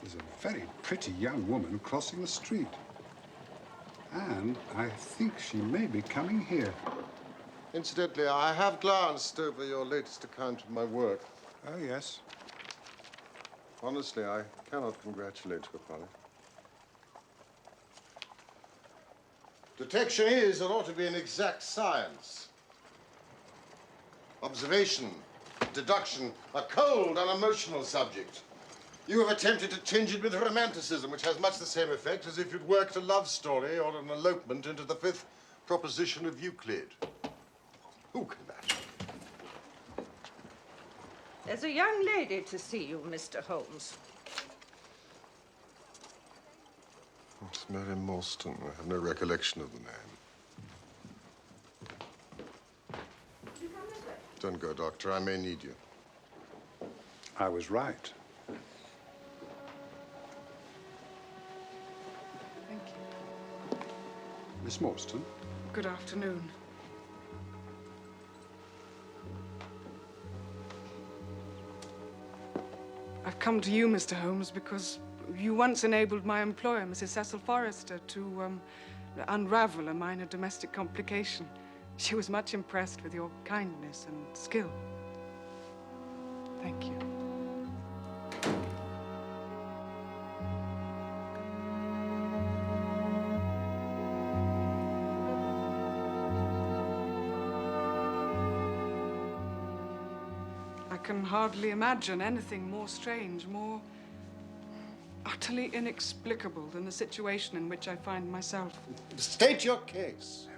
There's a very pretty young woman crossing the street. And I think she may be coming here. Incidentally, I have glanced over your latest account of my work. Oh, yes. Honestly, I cannot congratulate you upon it. Detection is and ought to be an exact science. Observation, deduction, a cold, unemotional subject. You have attempted to tinge it with romanticism, which has much the same effect as if you'd worked a love story or an elopement into the fifth proposition of Euclid. Who can that? There's a young lady to see you, Mr. Holmes. It's Mary Morstan. I have no recollection of the name. Don't go, Doctor. I may need you. I was right. Thank you. Miss Morstan? Good afternoon. I've come to you, Mr. Holmes, because you once enabled my employer, Mrs. Cecil Forrester, to unravel a minor domestic complication. She was much impressed with your kindness and skill. Thank you. I can hardly imagine anything more strange, more utterly inexplicable than the situation in which I find myself. State your case.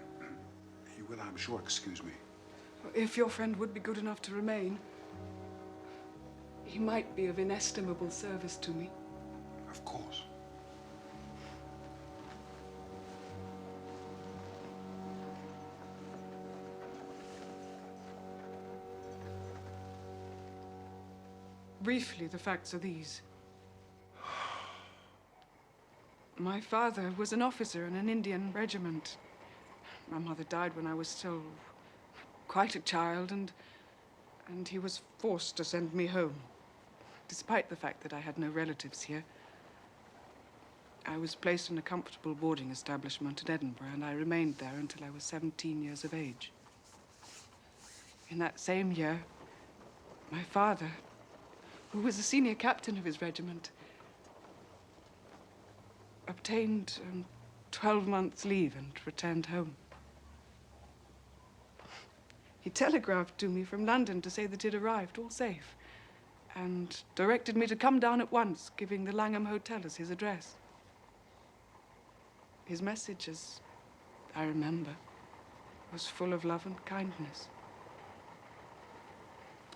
You will, I'm sure, excuse me. If your friend would be good enough to remain, he might be of inestimable service to me. Of course. Briefly, the facts are these. My father was an officer in an Indian regiment. My mother died when I was still quite a child, and he was forced to send me home, despite the fact that I had no relatives here. I was placed in a comfortable boarding establishment in Edinburgh, and I remained there until I was 17 years of age. In that same year, my father, who was a senior captain of his regiment, obtained 12 months' leave and returned home. He telegraphed to me from London to say that he'd arrived, all safe, and directed me to come down at once, giving the Langham Hotel as his address. His message, as I remember, was full of love and kindness.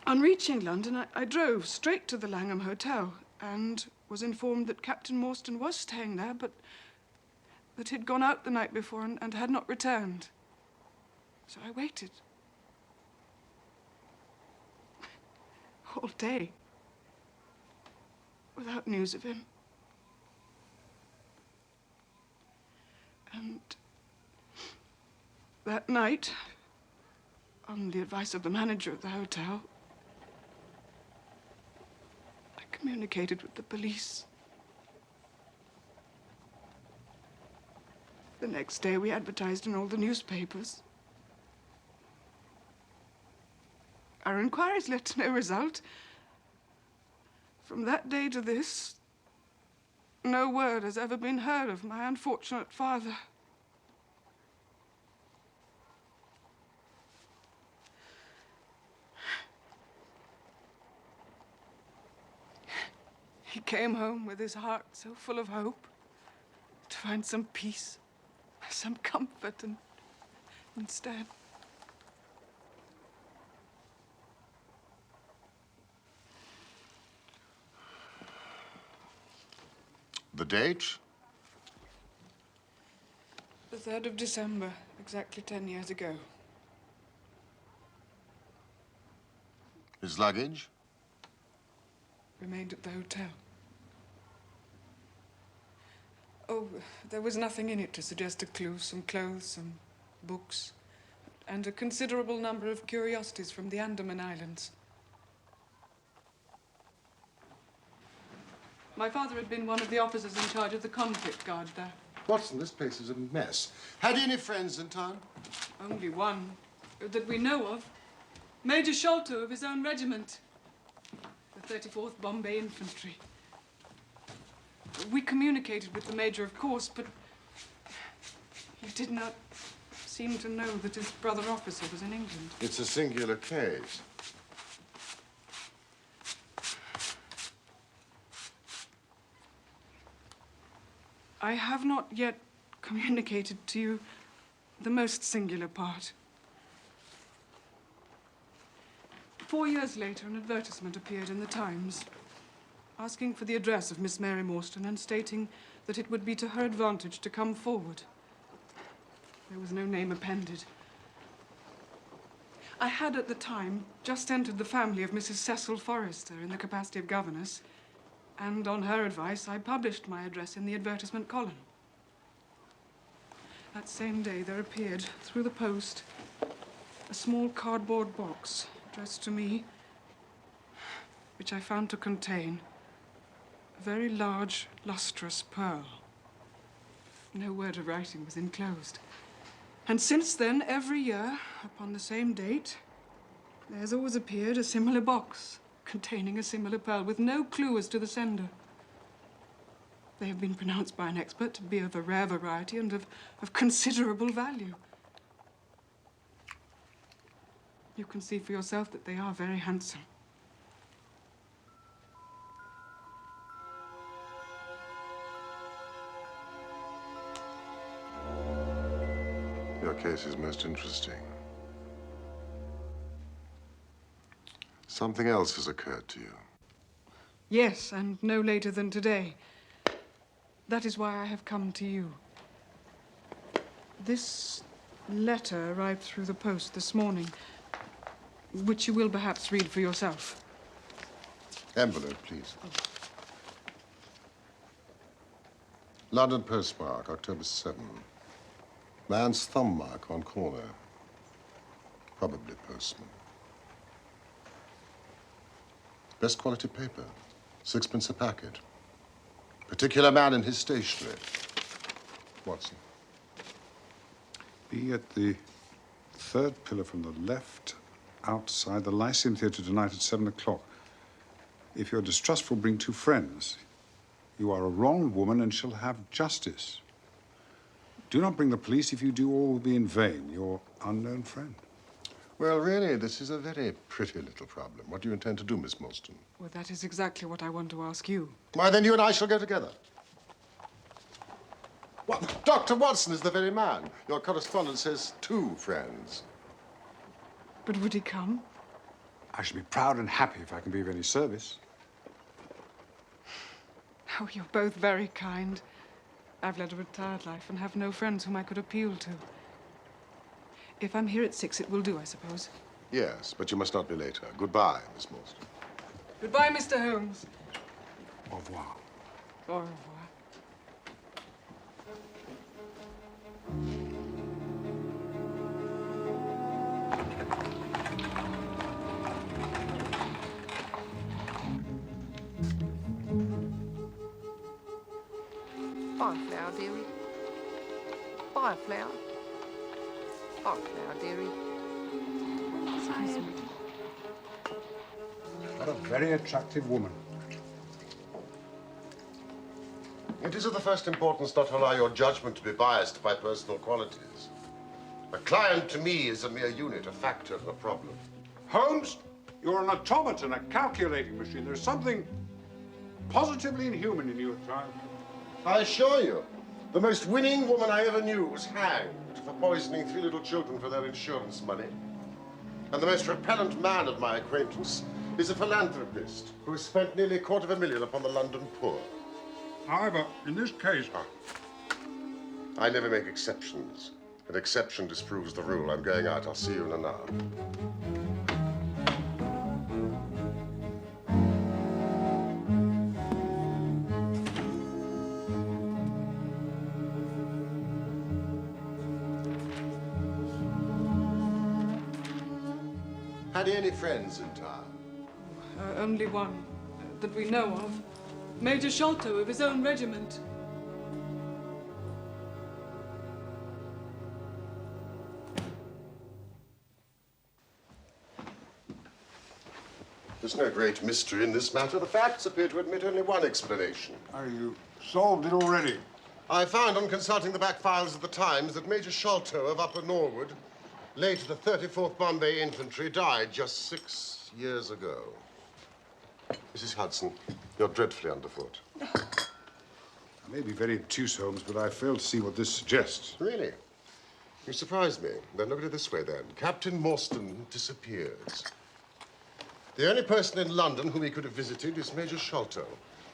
On reaching London, I drove straight to the Langham Hotel and was informed that Captain Morstan was staying there, but that he'd gone out the night before and had not returned. So I waited. All day, without news of him. And that night, on the advice of the manager of the hotel, I communicated with the police. The next day, we advertised in all the newspapers. Our inquiries led to no result. From that day to this, no word has ever been heard of my unfortunate father. He came home with his heart so full of hope to find some peace, some comfort, and instead, The date? the 3rd of December, exactly 10 years ago. His luggage? Remained at the hotel. Oh, there was nothing in it to suggest a clue. Some clothes, some books, and a considerable number of curiosities from the Andaman Islands. My father had been one of the officers in charge of the convict guard there. Watson, this place is a mess. Had you any friends in town? Only one that we know of. Major Sholto of his own regiment. The 34th Bombay Infantry. We communicated with the Major, of course, but he did not seem to know that his brother officer was in England. It's a singular case. I have not yet communicated to you the most singular part. 4 years later, an advertisement appeared in the Times asking for the address of Miss Mary Morstan and stating that it would be to her advantage to come forward. There was no name appended. I had at the time just entered the family of Mrs. Cecil Forrester in the capacity of governess, and on her advice, I published my address in the advertisement column. That same day, there appeared, through the post, a small cardboard box addressed to me, which I found to contain a very large, lustrous pearl. No word of writing was enclosed. And since then, every year, upon the same date, there has always appeared a similar box containing a similar pearl with no clue as to the sender. They have been pronounced by an expert to be of a rare variety and of considerable value. You can see for yourself that they are very handsome. Your case is most interesting. Something else has occurred to you. Yes, and no later than today. That is why I have come to you. This letter arrived through the post this morning, which you will perhaps read for yourself. Envelope, please. London postmark, October 7. Man's thumb mark on corner. Probably postman. Best quality paper. 6p a packet. Particular man in his stationery. Watson. Be at the third pillar from the left, outside the Lyceum Theatre tonight at 7 o'clock. If you're distrustful, bring 2 friends. You are a wronged woman and shall have justice. Do not bring the police. If you do, all will be in vain. Your unknown friend. Well, really, this is a very pretty little problem. What do you intend to do, Miss Morstan? Well, that is exactly what I want to ask you. Why, then you and I shall go together. What? Dr. Watson is the very man. Your correspondent says 2 friends. But would he come? I shall be proud and happy if I can be of any service. Oh, you're both very kind. I've led a retired life and have no friends whom I could appeal to. If I'm here at 6, it will do, I suppose. Yes, but you must not be later. Goodbye, Miss Morstan. Goodbye, Mr. Holmes. Au revoir. Au revoir. Bye, Flower, dearie. Bye, Flower. Bye, Flower, dearie. Excuse me. What a very attractive woman. It is of the first importance not to allow your judgment to be biased by personal qualities. A client to me is a mere unit, a factor, a problem. Holmes, you're an automaton, a calculating machine. There's something positively inhuman in you at times. I assure you, the most winning woman I ever knew was hanged for poisoning 3 little children for their insurance money. And the most repellent man of my acquaintance is a philanthropist who has spent nearly $250,000 upon the London poor. However, in this case... I never make exceptions. An exception disproves the rule. I'm going out. I'll see you in an hour. Had he any friends in town? Only one that we know of. Major Sholto of his own regiment. There's no great mystery in this matter. The facts appear to admit only one explanation. Are you solved it already? I found on consulting the back files of the Times that Major Sholto of Upper Norwood, late of the 34th Bombay Infantry, died just 6 years ago. Mrs. Hudson, you're dreadfully underfoot. I may be very obtuse, Holmes, but I fail to see what this suggests. Really? You surprise me. Then look at it this way, then. Captain Morstan disappears. The only person in London whom he could have visited is Major Sholto.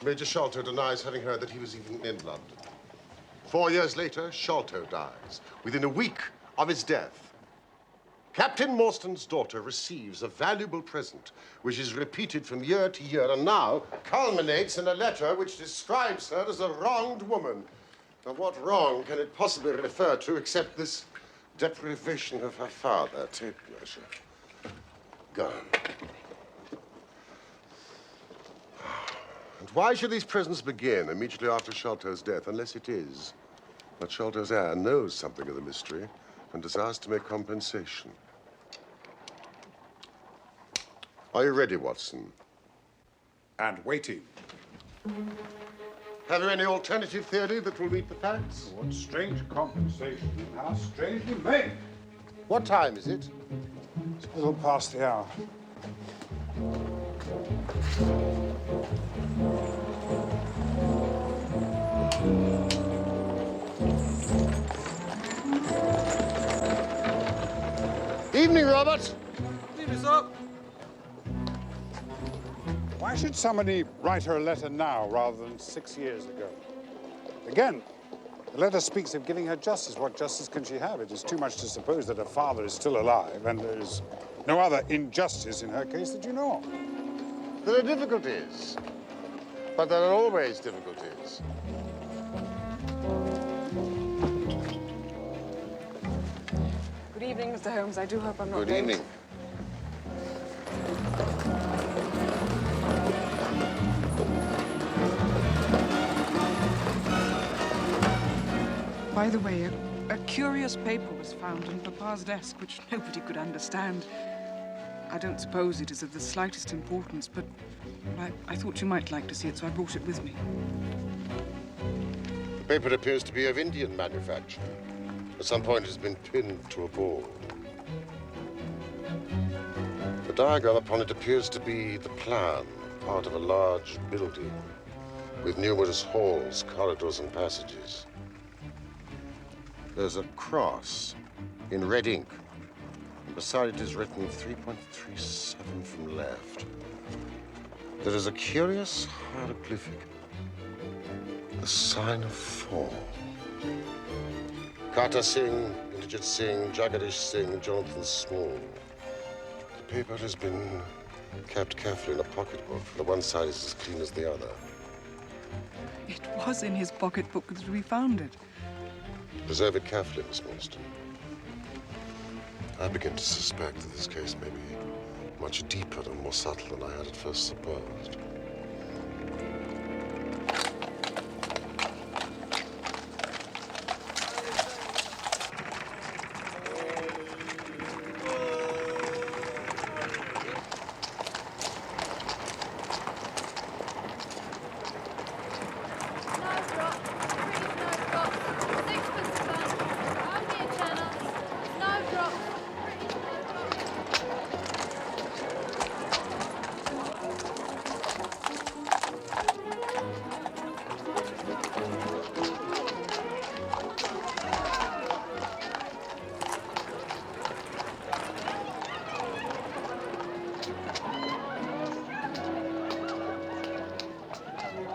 Major Sholto denies having heard that he was even in London. 4 years later, Sholto dies. Within a week of his death, Captain Morstan's daughter receives a valuable present, which is repeated from year to year, and now culminates in a letter which describes her as a wronged woman. Now, what wrong can it possibly refer to except this deprivation of her father? Tape measure. Gun. And why should these presents begin immediately after Sholto's death, unless it is that Sholto's heir knows something of the mystery and desires to make compensation? Are you ready, Watson? And waiting. Have you any alternative theory that will meet the facts? What strange compensation and how strangely made. What time is it? It's a little past the hour. Evening, Robert. Evening, sir. Why should somebody write her a letter now rather than 6 years ago? Again, the letter speaks of giving her justice. What justice can she have? It is too much to suppose that her father is still alive, and there is no other injustice in her case that you know of. There are difficulties, but there are always difficulties. Good evening, Mr. Holmes. I do hope I'm not Good late. evening. By the way, a curious paper was found on Papa's desk, which nobody could understand. I don't suppose it is of the slightest importance, but I thought you might like to see it, so I brought it with me. The paper appears to be of Indian manufacture. At some point, it has been pinned to a board. The diagram upon it appears to be the plan, part of a large building with numerous halls, corridors, and passages. There's a cross in red ink, and beside it is written 3.37 from left. There is a curious hieroglyphic, the sign of fall. Kata Singh, Indrajit Singh, Jagadish Singh, Jonathan Small. The paper has been kept carefully in a pocketbook. The one side is as clean as the other. It was in his pocketbook that we found it. Preserve it carefully, Miss Morstan. I begin to suspect that this case may be much deeper and more subtle than I had at first supposed.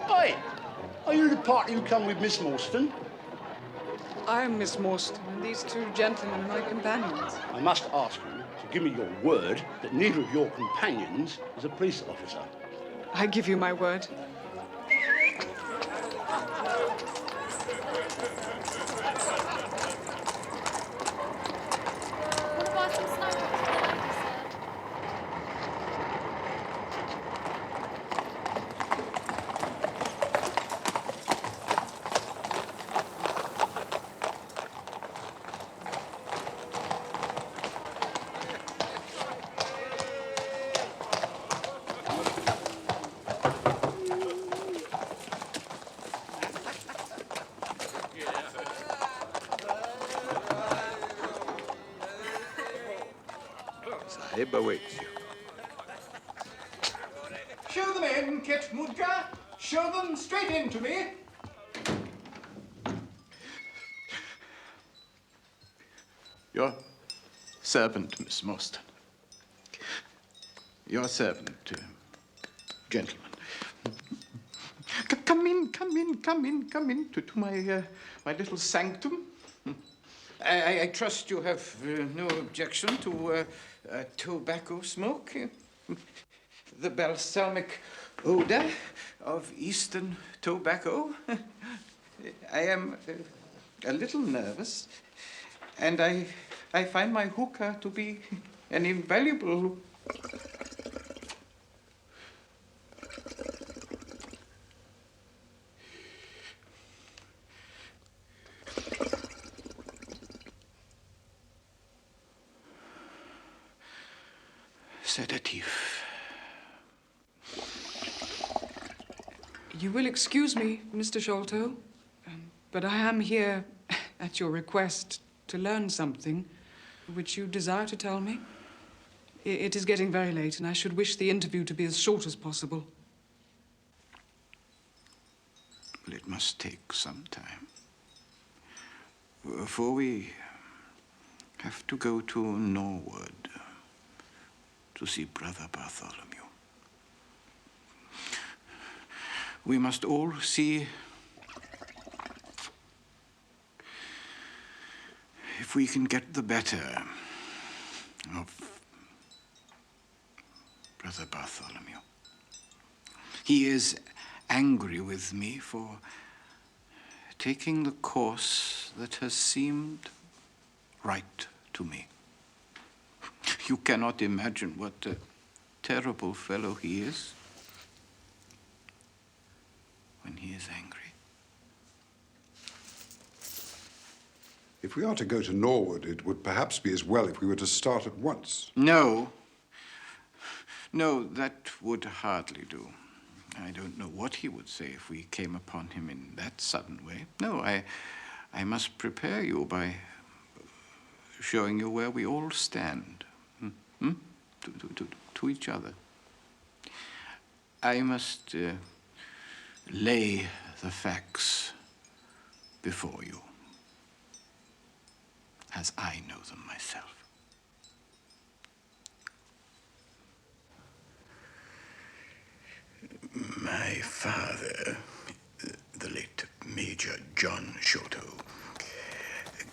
Hey, are you the party who come with Miss Morstan? I am Miss Morstan, and these two gentlemen are my companions. I must ask you to give me your word that neither of your companions is a police officer. I give you my word. Want to buy some snowballs for the ladies, sir? Sahib awaits you. Show them in, Kit Mudka. Show them straight in to me. Your servant, Miss Morstan. Your servant, gentlemen. Come in to my little sanctum. I trust you have no objection to tobacco smoke. The balsamic odor of Eastern tobacco. I am a little nervous, and I find my hookah to be an invaluable... sedative. You will excuse me, Mr. Sholto, but I am here at your request to learn something which you desire to tell me. It is getting very late, and I should wish the interview to be as short as possible. Well, it must take some time. For we have to go to Norwood to see Brother Bartholomew. We must all see if we can get the better of Brother Bartholomew. He is angry with me for taking the course that has seemed right to me. You cannot imagine what a terrible fellow he is when he is angry. If we are to go to Norwood, it would perhaps be as well if we were to start at once. No. No, that would hardly do. I don't know what he would say if we came upon him in that sudden way. No, I must prepare you by showing you where we all stand. To each other. I must lay the facts before you, as I know them myself. My father, the late Major John Sholto,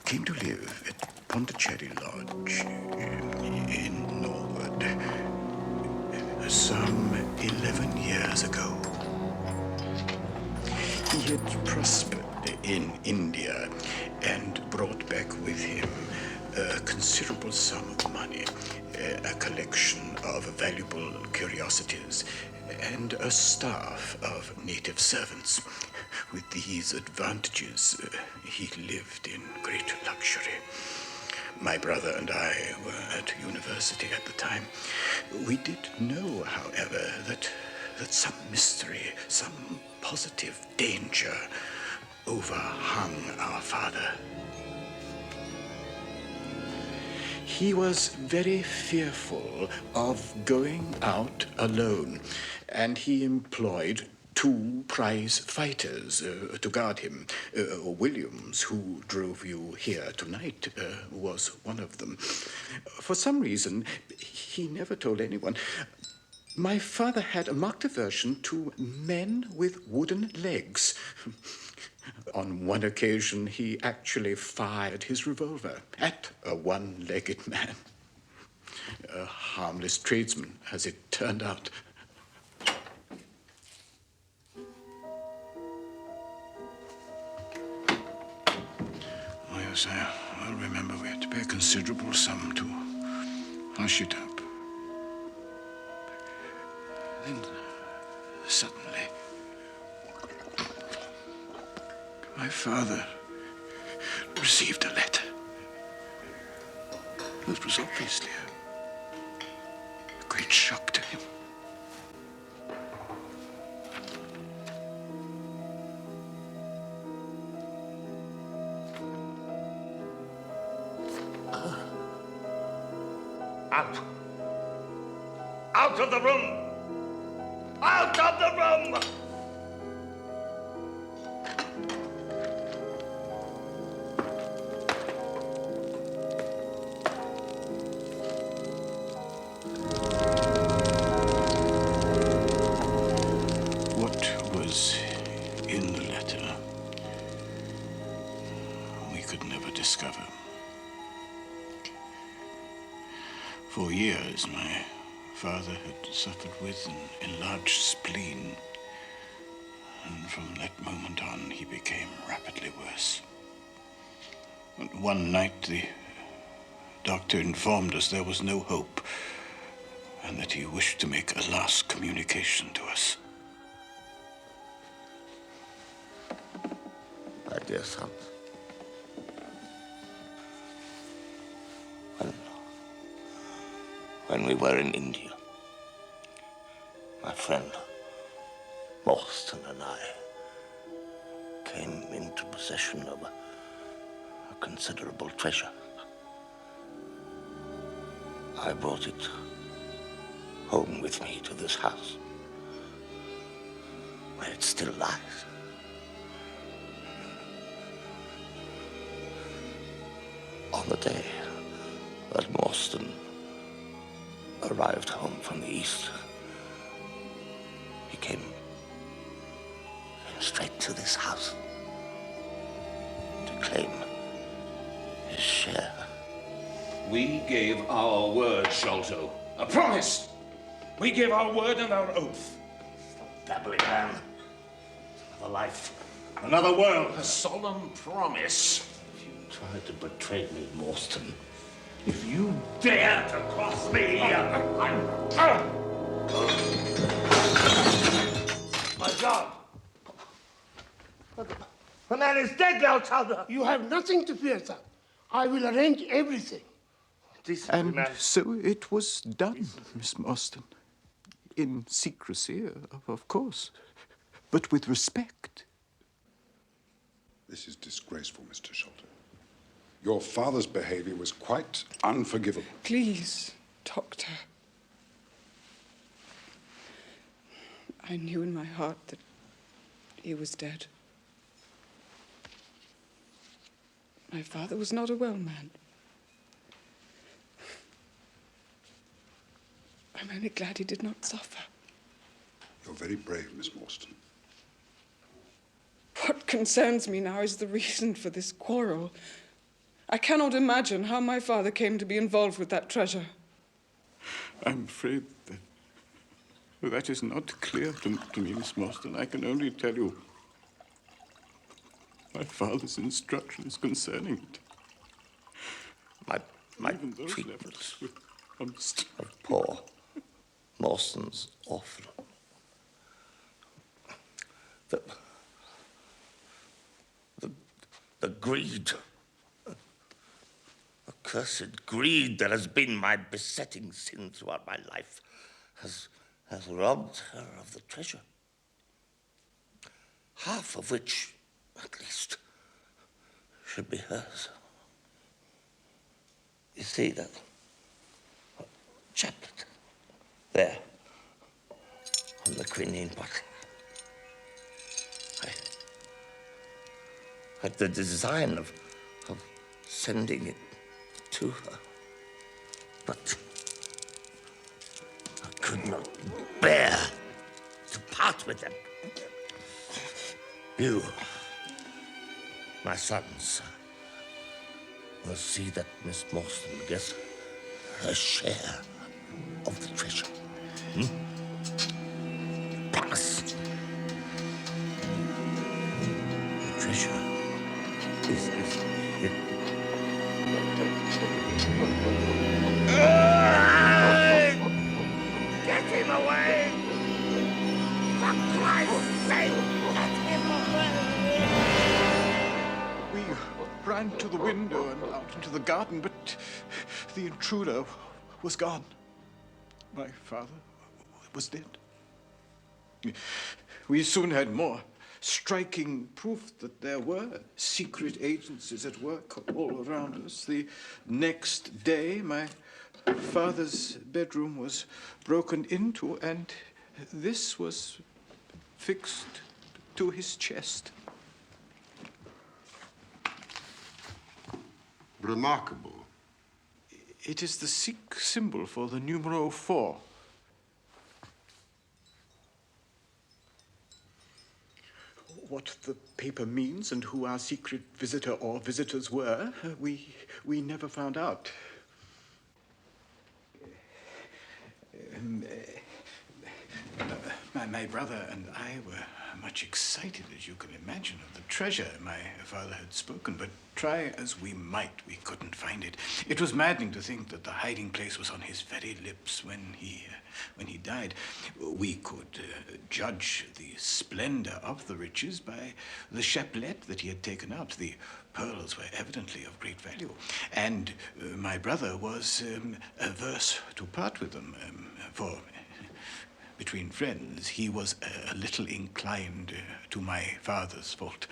came to live at Pondicherry Lodge in Norwood some 11 years ago. He had prospered in India and brought back with him a considerable sum of money, a collection of valuable curiosities, and a staff of native servants. With these advantages, he lived in great luxury. My brother and I were at university at the time. We did know, however, that some mystery, some positive danger overhung our father. He was very fearful of going out alone, and he employed 2 prize fighters to guard him. Williams, who drove you here tonight, was one of them. For some reason, he never told anyone. My father had a marked aversion to men with wooden legs. On one occasion, he actually fired his revolver at a one-legged man. A harmless tradesman, as it turned out. Yes, I'll remember we had to pay a considerable sum to hush it up. Then, suddenly, my father received a letter. It was obviously a great shock to him. Out. Out of the room! Out of the room! What was in the letter, we could never discover. For years, my father had suffered with an enlarged spleen, and from that moment on, he became rapidly worse. And one night, the doctor informed us there was no hope, and that he wished to make a last communication to us. My dear son, when we were in India, my friend Morstan and I came into possession of a considerable treasure. I brought it home with me to this house, where it still lies. On the day that Morstan arrived home from the East, he came straight to this house to claim his share. We gave our word, Sholto. A promise. We gave our word and our oath. Babbling man. Another life. Another world. A solemn promise. If you try to betray me, Morstan, if you dare to cross me, My God! The man is dead now, Chowder! You have nothing to fear, sir. I will arrange everything. And so it was done, Miss Morstan. In secrecy, of course, but with respect. This is disgraceful, Mr. Sholto. Your father's behavior was quite unforgivable. Please, Doctor. I knew in my heart that he was dead. My father was not a well man. I'm only glad he did not suffer. You're very brave, Miss Morstan. What concerns me now is the reason for this quarrel. I cannot imagine how my father came to be involved with that treasure. I'm afraid that is not clear to me, Miss Morstan. I can only tell you my father's instructions concerning it. My Even those treatment levels were honest. of poor Morstan's orphan. The greed, accursed greed that has been my besetting sin throughout my life has robbed her of the treasure. Half of which, at least, should be hers. You see that chaplet there on the quinine bottle. I had the design of sending it to her, but I could not bear to part with them. You, my sons, will see that Miss Morstan gets her share of the treasure. Promise. The treasure is Get him away! For Christ's sake, get him away! We ran to the window and out into the garden, but the intruder was gone. My father was dead. We soon had more striking proof that there were secret agencies at work all around us. The next day, my father's bedroom was broken into, and this was fixed to his chest. Remarkable. It is the Sikh symbol for the numero 4. What the paper means and who our secret visitor or visitors were, we never found out. My brother and I were much excited, as you can imagine, of the treasure my father had spoken, but try as we might, we couldn't find it. It was maddening to think that the hiding place was on his very lips when he died. We could judge the splendor of the riches by the chapelet that he had taken out. The pearls were evidently of great value, and my brother was averse to part with them, for between friends, he was a little inclined to my father's fault.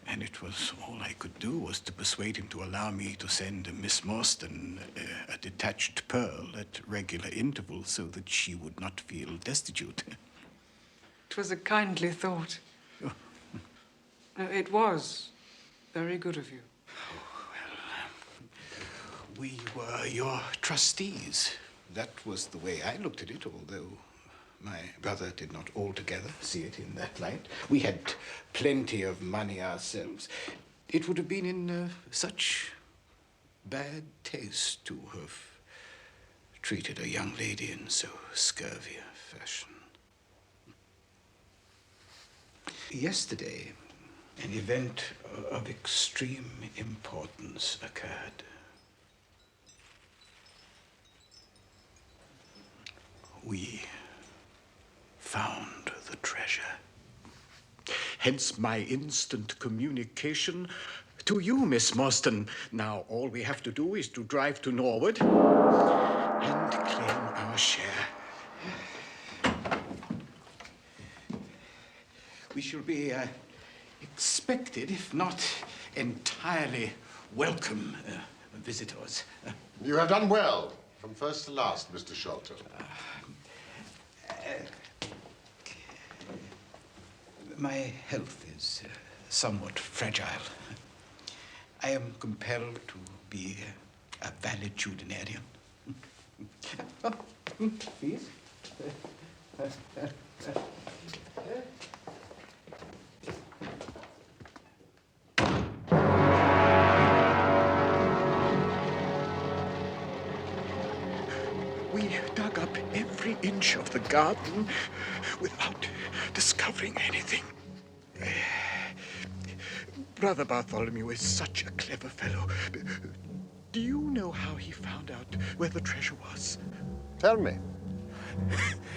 And it was all I could do was to persuade him to allow me to send Miss Morstan a detached pearl at regular intervals so that she would not feel destitute. It was a kindly thought. Oh. It was very good of you. We were your trustees. That was the way I looked at it, although my brother did not altogether see it in that light. We had plenty of money ourselves. It would have been in such bad taste to have treated a young lady in so scurvy a fashion. Yesterday, an event of extreme importance occurred. We found the treasure. Hence my instant communication to you, Miss Morstan. Now all we have to do is to drive to Norwood and claim our share. We shall be expected, if not entirely welcome, visitors. You have done well, from first to last, Mr. Sholto. My health is somewhat fragile. I am compelled to be a valetudinarian. Please. We dug up every inch of the garden without discovering anything. Brother Bartholomew is such a clever fellow. Do you know how he found out where the treasure was? Tell me.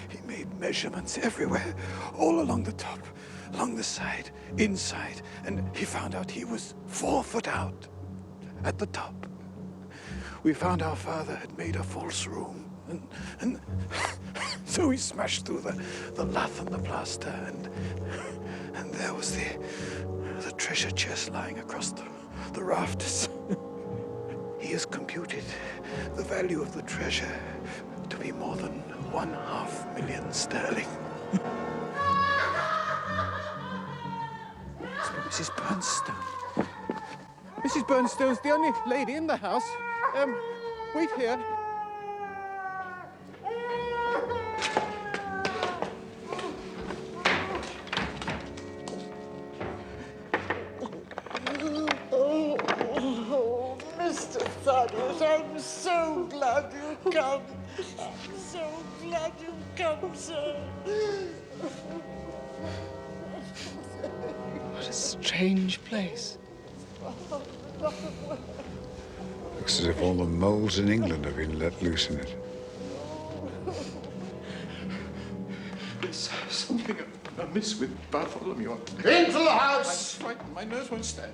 He made measurements everywhere, all along the top, along the side, inside, and he found out he was 4 foot out at the top. We found our father had made a false room, and so we smashed through the lath and the plaster, and there was the treasure chest lying across the rafters. He has computed the value of the treasure to be more than 500,000 sterling. It's Mrs. Bernstone. Mrs. Bernstone's the only lady in the house. Wait here. Mr. Thaddeus, I'm so glad you've come. I'm so glad you've come, sir. What a strange place. Looks as if all the moles in England have been let loose in it. There's something amiss with Bartholomew. Into the house! I'm frightened. My nerves won't stand.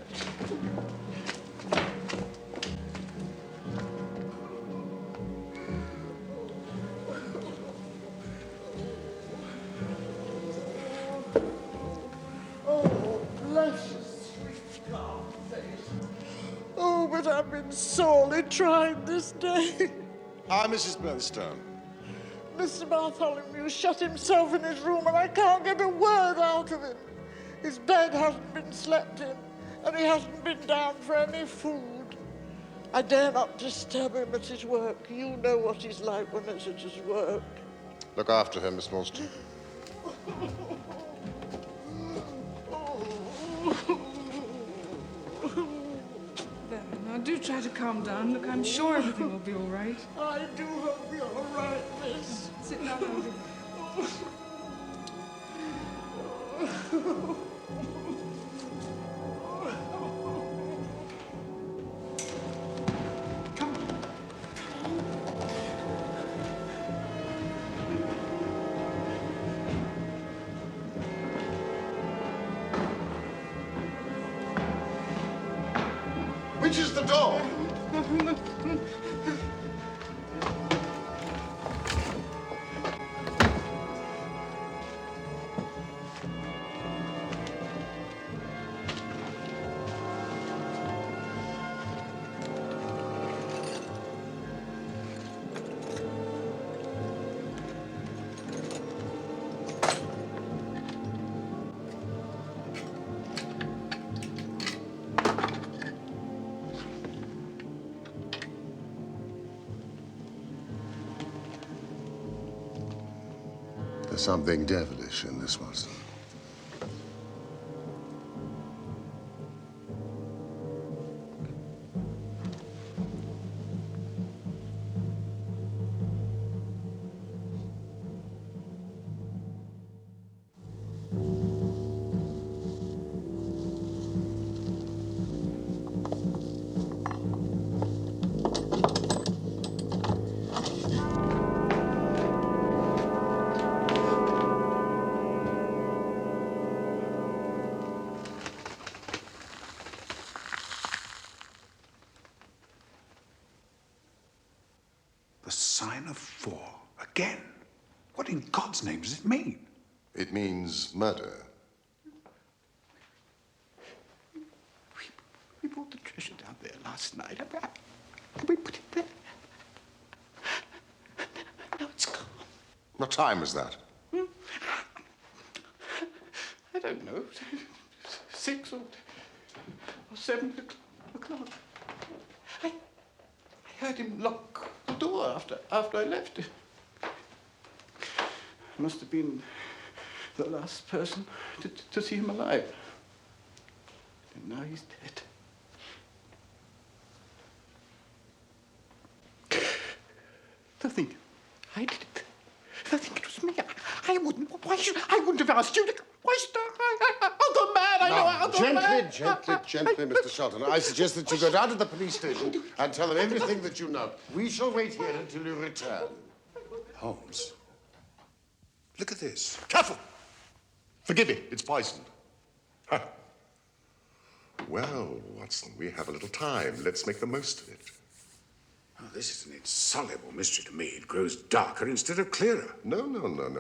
Oh, Oh, but I've been sorely tried this day. Hi, Mrs. Burstone. Mr. Bartholomew shut himself in his room and I can't get a word out of him. His bed hasn't been slept in and he hasn't been down for any food. I dare not disturb him at his work. You know what he's like when it's at his work. Look after her, Miss Morstan. There, now do try to calm down. Look, I'm sure everything will be all right. I do hope you're all right, miss. Sit down, Alvin. Which is the door? There's something devilish in this, Watson. The sign of 4 again. What in God's name does it mean? It means murder. We brought the treasure down there last night. We put it there. Now it's gone. What time was that? I don't know. 6 or 7 o'clock. I heard him lock the door after I left it. Must have been the last person to see him alive. And now he's dead. To think I did it. To think it was me. I wouldn't. I wouldn't have asked you to. Why should I? I'll go mad. I know. I'll go mad. Gently, Mr. Shelton. I suggest that you go down to the police station and tell them everything that you know. We shall wait here until you return. Holmes, look at this. Careful! Forgive me, it's poisoned. Huh. Well, Watson, we have a little time. Let's make the most of it. Oh, this is an insoluble mystery to me. It grows darker instead of clearer. No.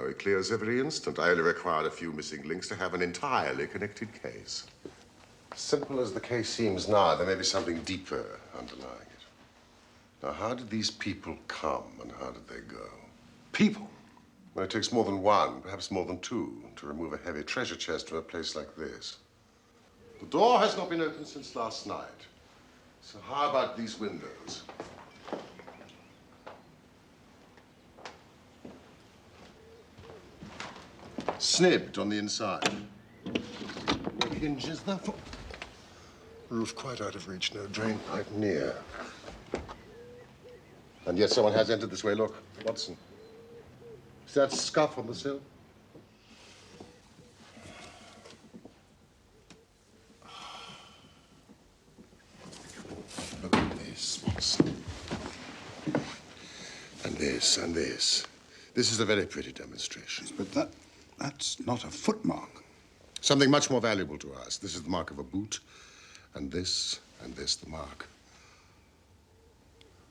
It clears every instant. I only required a few missing links to have an entirely connected case. Simple as the case seems now, there may be something deeper underlying it. Now, how did these people come and how did they go? People? Well, it takes more than one, perhaps more than two, to remove a heavy treasure chest from a place like this. The door has not been opened since last night. So how about these windows? Snibbed on the inside. No hinges, therefore. Roof quite out of reach, no drain pipe near. And yet someone has entered this way. Look, Watson. See that scuff on the sill? Look at this, Watson. And this, and this. This is a very pretty demonstration. But that's not a footmark. Something much more valuable to us. This is the mark of a boot, and this, the mark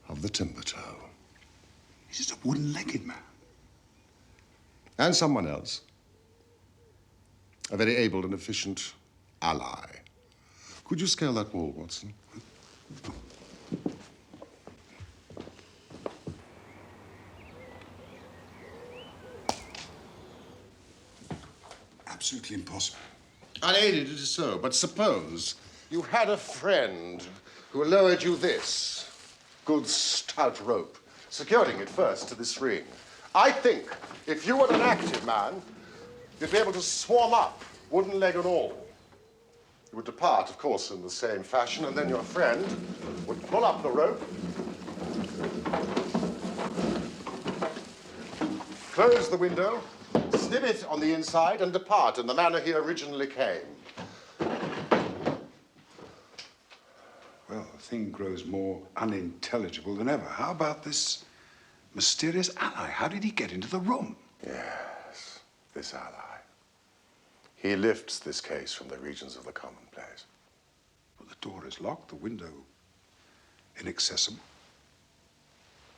of the timber toe. He's just a wooden-legged man. And someone else. A very able and efficient ally. Could you scale that wall, Watson? Absolutely impossible. Unaided, it is so. But suppose you had a friend who lowered you this good stout rope, securing it first to this ring. I think if you were an active man, you'd be able to swarm up, wooden leg and all. You would depart, of course, in the same fashion, and then your friend would pull up the rope, close the window, snip it on the inside, and depart in the manner he originally came. Well, the thing grows more unintelligible than ever. How about this mysterious ally? How did he get into the room? Yes, this ally. He lifts this case from the regions of the commonplace. Well, the door is locked, the window inaccessible.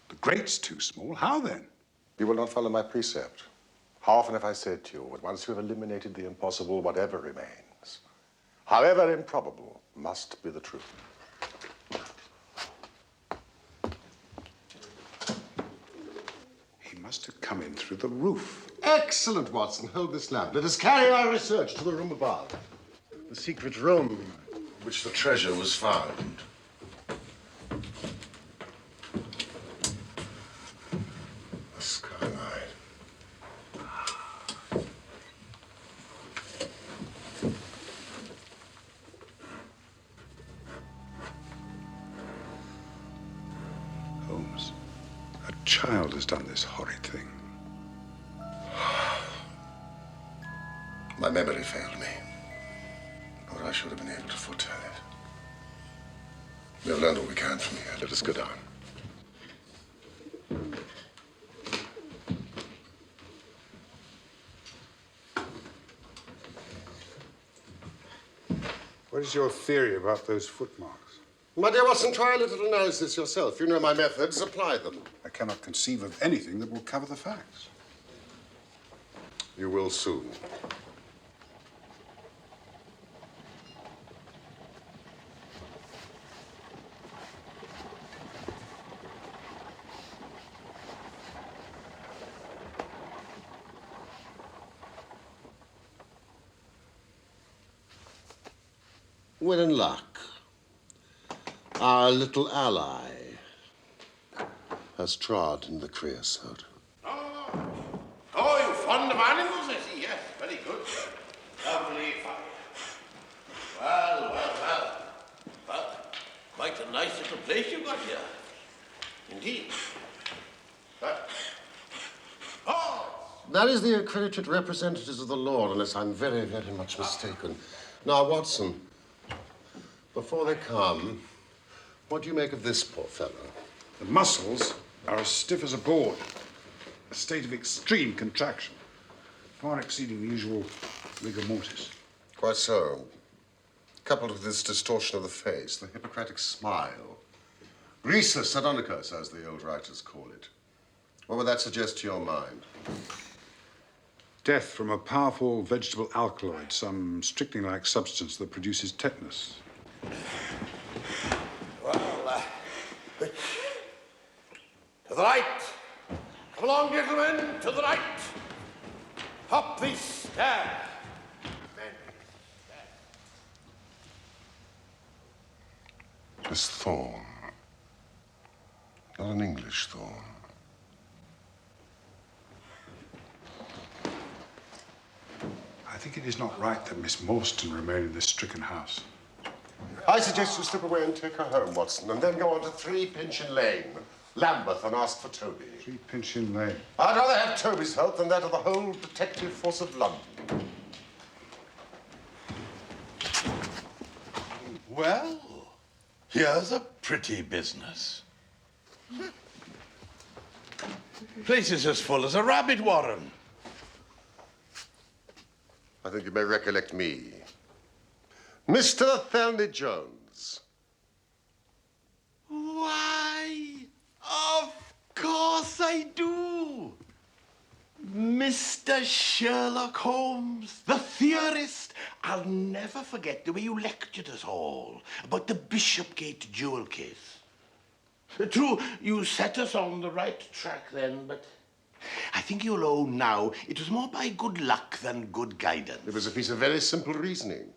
The grate's too small. How then? You will not follow my precept. How often have I said to you that once you have eliminated the impossible, whatever remains, however improbable, must be the truth. He must have come in through the roof. Excellent, Watson. Hold this lamp. Let us carry our research to the room above. The secret room in which the treasure was found. The skylight. Holmes, a child has done this horrid thing. My memory failed me, or I should have been able to foretell it. We have learned all we can from here. Let us go down. What is your theory about those footmarks? My dear Watson, try a little analysis yourself. You know my methods. Apply them. I cannot conceive of anything that will cover the facts. You will soon. We're in luck. Our little ally has trod in the creosote. Oh, you fond of animals, I see. Yes, very good. Lovely fire. Well, quite a nice little place you've got here. Indeed. That is the accredited representatives of the law, unless I'm very, very much mistaken. Now, Watson, before they come, what do you make of this poor fellow? The muscles are as stiff as a board. A state of extreme contraction, far exceeding the usual rigor mortis. Quite so. Coupled with this distortion of the face, the Hippocratic smile. Rhesus Sardonicus, as the old writers call it. What would that suggest to your mind? Death from a powerful vegetable alkaloid, some strychnine-like substance that produces tetanus. Well, to the right. Come along, gentlemen, to the right. Up this stair. This thorn. Not an English thorn. I think it is not right that Miss Morstan remain in this stricken house. I suggest you slip away and take her home, Watson, and then go on to 3 Pinchin Lane, Lambeth, and ask for Toby. 3 Pinchin Lane. I'd rather have Toby's help than that of the whole detective force of London. Well, here's a pretty business. Place is as full as a rabbit warren. I think you may recollect me. Mr. Thelny Jones. Why, of course I do. Mr. Sherlock Holmes, the theorist. I'll never forget the way you lectured us all about the Bishopgate jewel case. True, you set us on the right track then, but I think you'll own now it was more by good luck than good guidance. It was a piece of very simple reasoning.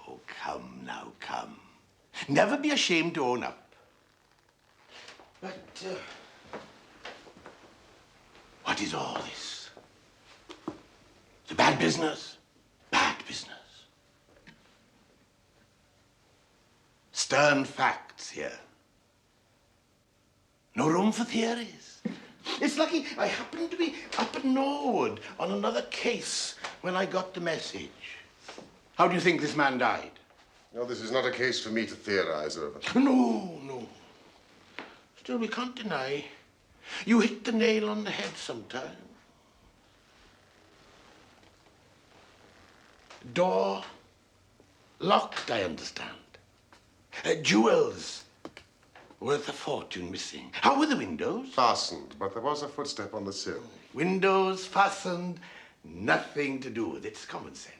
Oh, come now, come. Never be ashamed to own up. But, what is all this? It's a bad business. Bad business. Stern facts here. No room for theories. It's lucky I happened to be up in Norwood on another case when I got the message. How do you think this man died? No, this is not a case for me to theorize over. No, no. Still, we can't deny you hit the nail on the head sometime. Door locked, I understand. Jewels worth a fortune missing. How were the windows? Fastened, but there was a footstep on the sill. Windows fastened, nothing to do with it. It's common sense.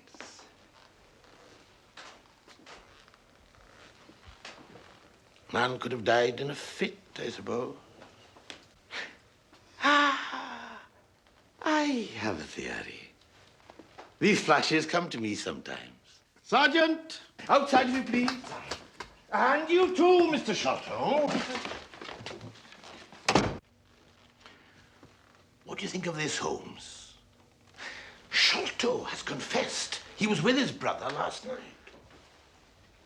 Man could have died in a fit, I suppose. Ah, I have a theory. These flashes come to me sometimes. Sergeant, outside of you, please. And you too, Mr. Sholto. What do you think of this, Holmes? Sholto has confessed he was with his brother last night.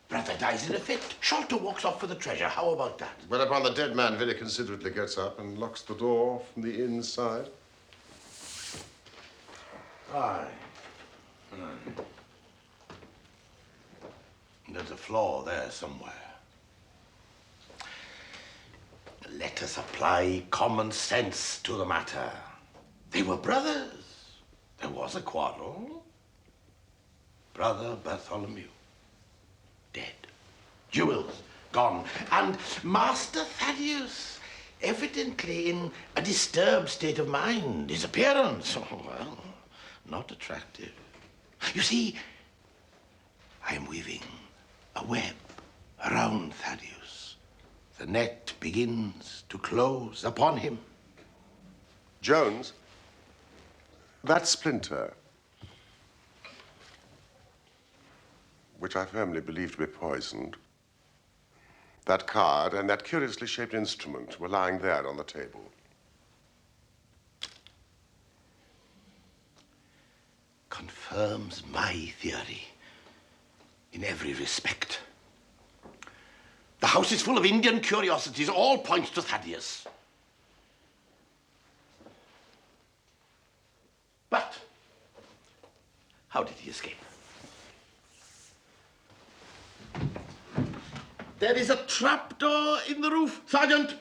Brother dies in a fit. Sholto walks off for the treasure. How about that? Whereupon the dead man very considerately gets up and locks the door from the inside. Aye. There's a flaw there somewhere. Let us apply common sense to the matter. They were brothers. There was a quarrel. Brother Bartholomew, dead. Jewels, gone. And Master Thaddeus, evidently in a disturbed state of mind. His appearance, oh, well, not attractive. You see, I am weaving a web around Thaddeus. The net begins to close upon him. Jones, that splinter, which I firmly believe to be poisoned, that card and that curiously shaped instrument were lying there on the table. Confirms my theory in every respect. The house is full of Indian curiosities. All points to Thaddeus. But how did he escape? There is a trapdoor in the roof. Sergeant!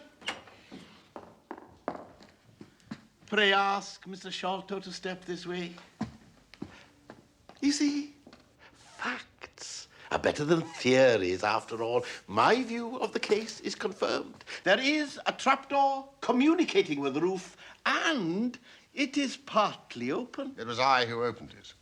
Pray ask Mr. Sholto to step this way. You see, facts are better than theories, after all. My view of the case is confirmed. There is a trapdoor communicating with the roof, and it is partly open. It was I who opened it.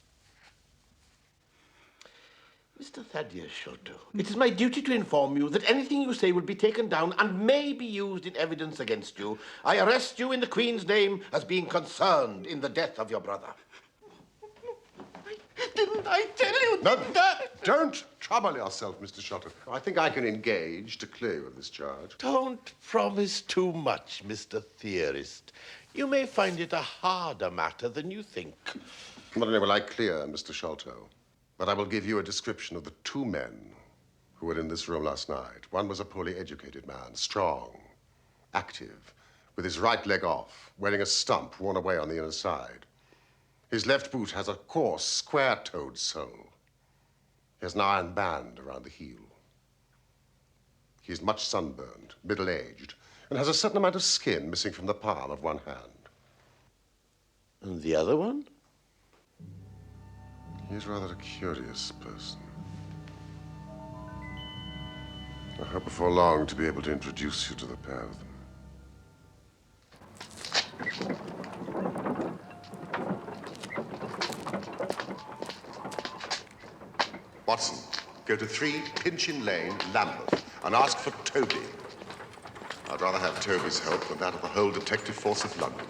Mr. Thaddeus Sholto, it is my duty to inform you that anything you say will be taken down and may be used in evidence against you. I arrest you in the Queen's name as being concerned in the death of your brother. Didn't I tell you? No, don't trouble yourself, Mr. Sholto. I think I can engage to clear you of this charge. Don't promise too much, Mr. Theorist. You may find it a harder matter than you think. Not only will I clear Mr. Sholto, but I will give you a description of the two men who were in this room last night. One was a poorly educated man, strong, active, with his right leg off, wearing a stump worn away on the inner side. His left boot has a coarse, square-toed sole. He has an iron band around the heel. He is much sunburned, middle-aged, and has a certain amount of skin missing from the palm of one hand. And the other one? He is rather a curious person. I hope before long to be able to introduce you to the pair of them. Watson, go to 3 Pinchin Lane, Lambeth, and ask for Toby. I'd rather have Toby's help than that of the whole detective force of London.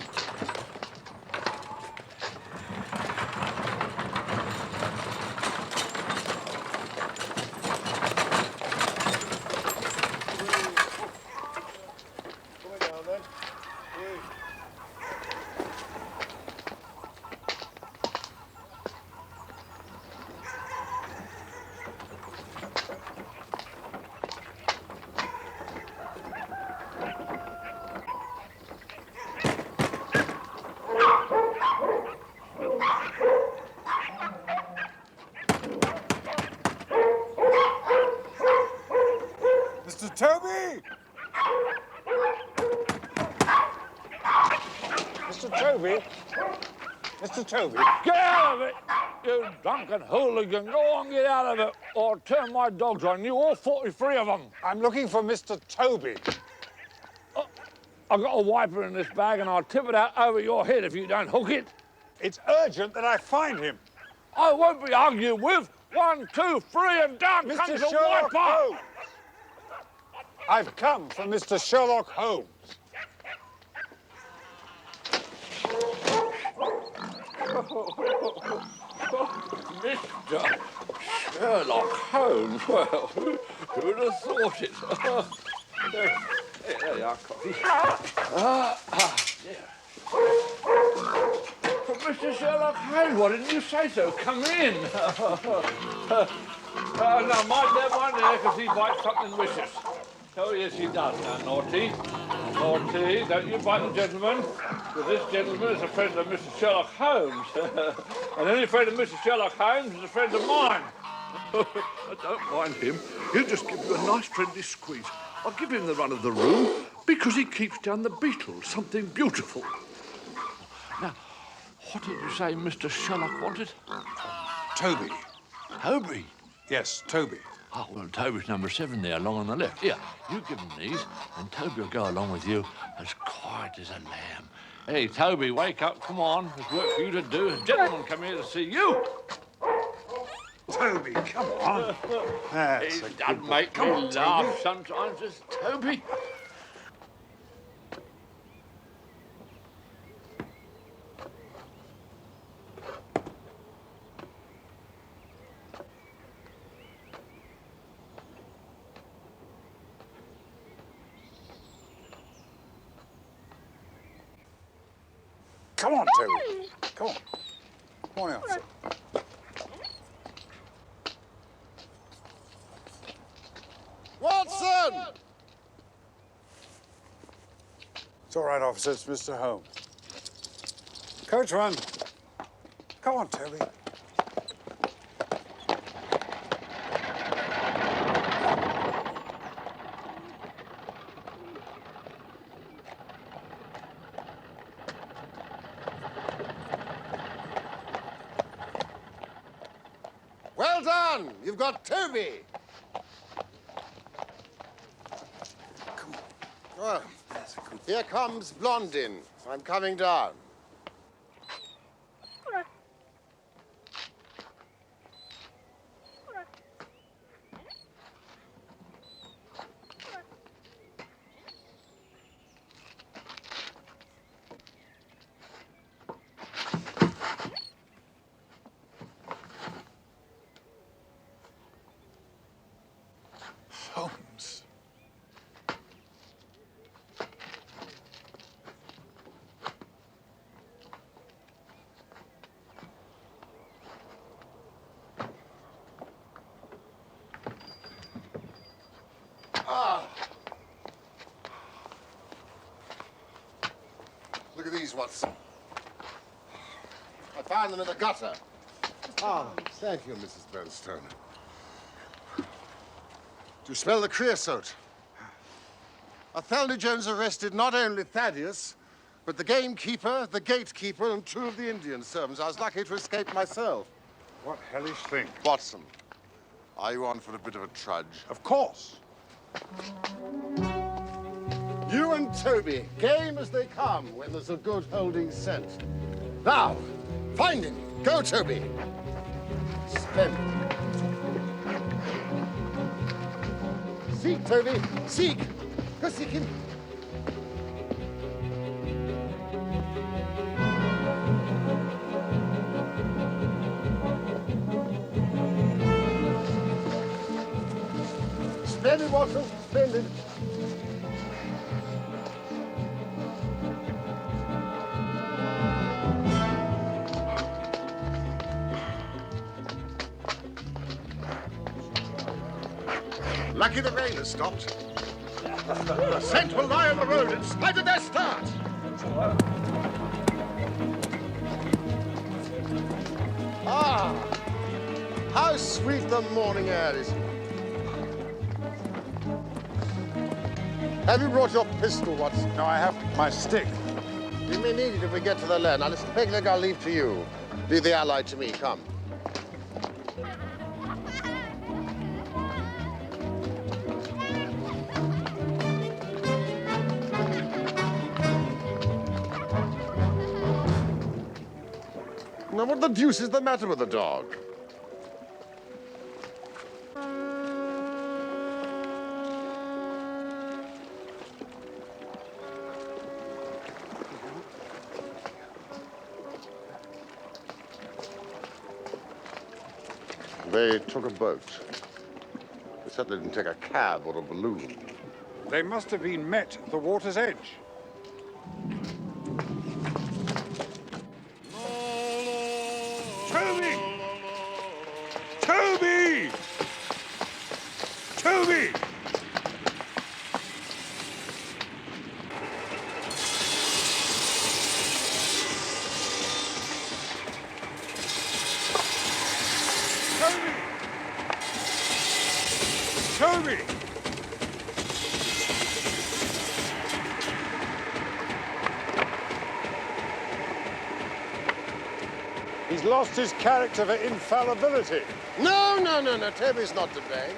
Mr. Toby! Mr. Toby? Mr. Toby? Get out of it, you drunken hooligan. Go on, get out of it, or I'll turn my dogs on you, all 43 of them. I'm looking for Mr. Toby. Oh, I've got a wiper in this bag, and I'll tip it out over your head if you don't hook it. It's urgent that I find him. I won't be argued with. 1, 2, 3, and down comes the Sherlock wiper. Holmes. I've come for Mr. Sherlock Holmes. Mr. Sherlock Holmes. Well, who'd have thought it? There you are, coffee. Mr. Sherlock Holmes, why didn't you say so? Come in. No, mind there, because he bites something vicious. Oh, yes, he does. Now, naughty. Naughty. Don't you bite the gentleman, because this gentleman is a friend of Mr. Sherlock Holmes. And any friend of Mr. Sherlock Holmes is a friend of mine. Don't mind him. He'll just give you a nice friendly squeeze. I'll give him the run of the room because he keeps down the beetles, something beautiful. Now, what did you say Mr. Sherlock wanted? Toby. Toby? Yes, Toby. Oh, well, Toby's number 7 there, along on the left. Here, you give him these, and Toby will go along with you as quiet as a lamb. Hey, Toby, wake up, come on. There's work for you to do. A gentleman come here to see you. Toby, come on. That's It does make me laugh sometimes, this Toby. Come on, Toby. Come on. Come on, officer. Watson! It's all right, officer. It's Mr. Holmes. Coachman. Come on, Toby. Well done! You've got Toby! Come on. Well, here comes Blondin. I'm coming down. Holmes. Look at these, Watson. I found them in the gutter. Ah, thank you, Mrs. Bernstone. Do you smell the creosote? Othello Jones arrested not only Thaddeus, but the gamekeeper, the gatekeeper, and 2 of the Indian servants. I was lucky to escape myself. What hellish thing? Watson, are you on for a bit of a trudge? Of course. You and Toby, game as they come when there's a good holding scent. Now, find him. Go, Toby. Splendid. Seek, Toby! Seek! Go seek him! Splendid, Watson, splendid. Lucky the rain has stopped. The scent will lie on the road in spite of their start. Ah, how sweet the morning air is. Have you brought your pistol, Watson? No, I have my stick. We may need it if we get to the land. Now, listen, Pegleg, I'll leave to you. Leave the ally to me. Come. Now, what the deuce is the matter with the dog? They took a boat. They certainly didn't take a cab or a balloon. They must have been met at the water's edge. Toby! Toby! Toby! Toby! He's lost his character for infallibility. No, no, no, no. Toby's not to blame.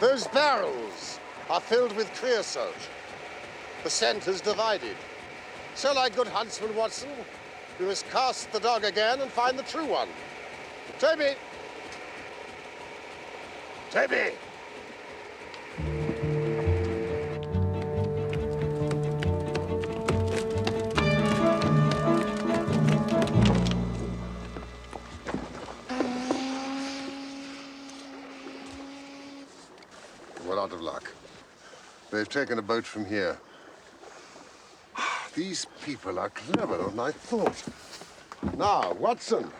Those barrels are filled with creosote. The scent is divided. So, like good huntsman Watson, we must cast the dog again and find the true one. Toby! Toby! We're out of luck. They've taken a boat from here. These people are cleverer than I thought. Now, Watson,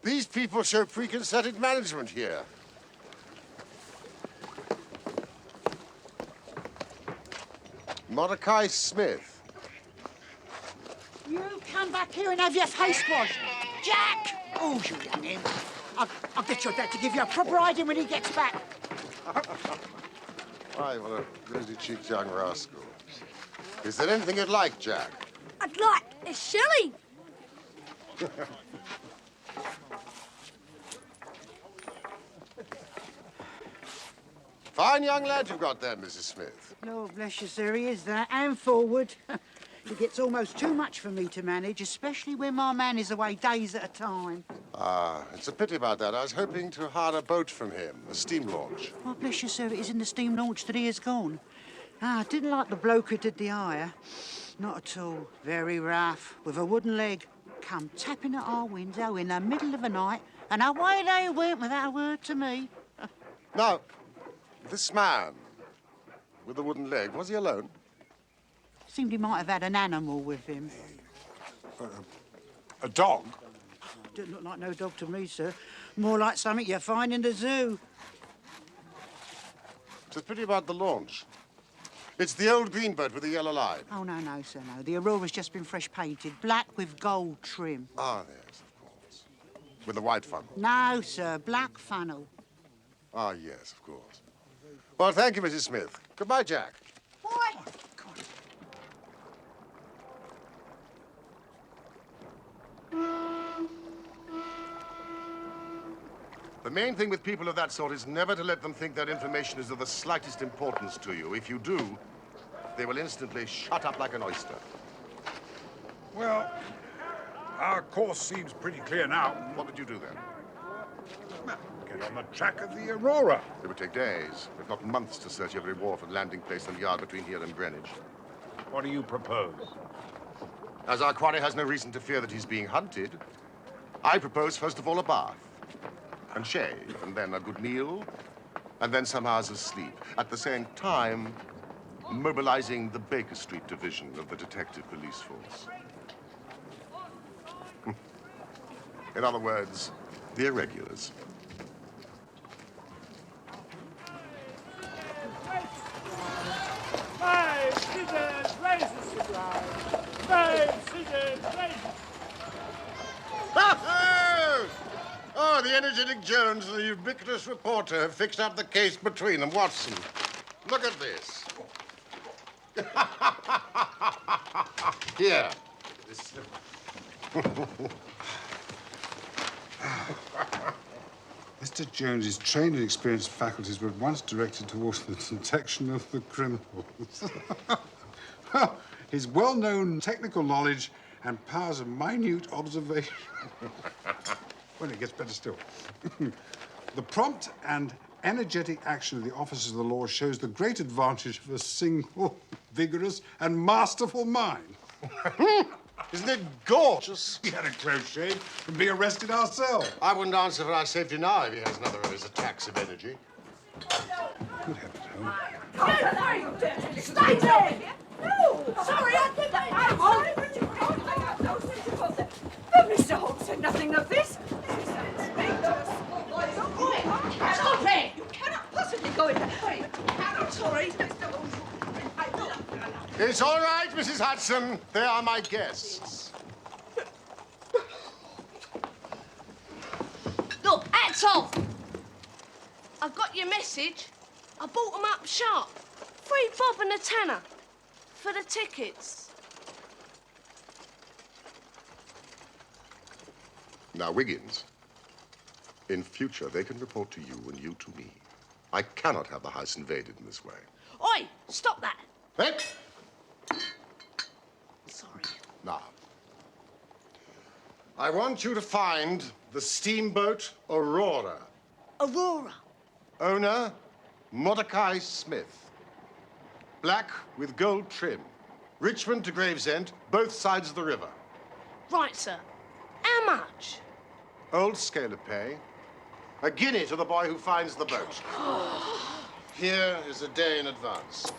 these people show preconcerted management here. Mordecai Smith. You come back here and have your face washed. Jack! Oh, you young imp. I'll get your dad to give you a proper hiding when he gets back. Why, what a rosy-cheeked young rascal. Is there anything you'd like, Jack? I'd like a shilling. Fine young lad you've got there, Mrs. Smith. Lord bless you, sir, he is that, and forward. He gets almost too much for me to manage, especially when my man is away days at a time. Ah, it's a pity about that. I was hoping to hire a boat from him, a steam launch. Oh, bless you, sir, it is in the steam launch that he has gone. Ah, I didn't like the bloke who did the hire. Not at all. Very rough, with a wooden leg. Come tapping at our window in the middle of the night, and away they went without a word to me. Now, this man with the wooden leg, was he alone? Seemed he might have had an animal with him. A dog? Didn't look like no dog to me, sir. More like something you find in the zoo. It's pretty about the launch. It's the old green boat with the yellow line. Oh, no, no, sir, no. The Aurora's just been fresh painted, black with gold trim. Ah, yes, of course. With the white funnel. No, sir, black funnel. Ah, yes, of course. Well, thank you, Mrs. Smith. Goodbye, Jack. What? The main thing with people of that sort is never to let them think their information is of the slightest importance to you. If you do, they will instantly shut up like an oyster. Well, our course seems pretty clear now. What did you do then? Well, get We're on the track of the Aurora. It would take days, if not months, to search every wharf and landing place and yard between here and Greenwich. What do you propose? As our quarry has no reason to fear that he's being hunted, I propose, first of all, a bath. And shave, and then a good meal, and then some hours of sleep. At the same time, mobilizing the Baker Street division of the detective police force. In other words, the irregulars. Five scissors, razor supply. Five scissors, razor. Oh, the energetic Jones and the ubiquitous reporter have fixed up the case between them. Watson, look at this. Here. Mr. Jones's trained and experienced faculties were at once directed towards the detection of the criminals. His well-known technical knowledge and powers of minute observation. Well, it gets better still. The prompt and energetic action of the officers of the law shows the great advantage of a single, vigorous, and masterful mind. Isn't it gorgeous? We had a close shave from being arrested ourselves. I wouldn't answer for our safety now if he has another of his attacks of energy. Good heavens, Holmes. Stay there! No! Sorry, I did that. I'm sorry, but you can't. I have no sense of order. But Mr. Holmes said nothing of this. Stop it! You cannot possibly go in that way. I'm sorry, Mr. Holmes. It's all right, Mrs. Hudson. They are my guests. Look, hats off. I got your message. I bought them up sharp. 3 bob and a tenner for the tickets. Now, Wiggins, in future, they can report to you and you to me. I cannot have the house invaded in this way. Oi, stop that. Hey? Sorry. Now, I want you to find the steamboat Aurora. Aurora. Owner, Mordecai Smith. Black with gold trim. Richmond to Gravesend, both sides of the river. Right, sir. How much? Old scale of pay. A guinea to the boy who finds the boat. Here is a day in advance.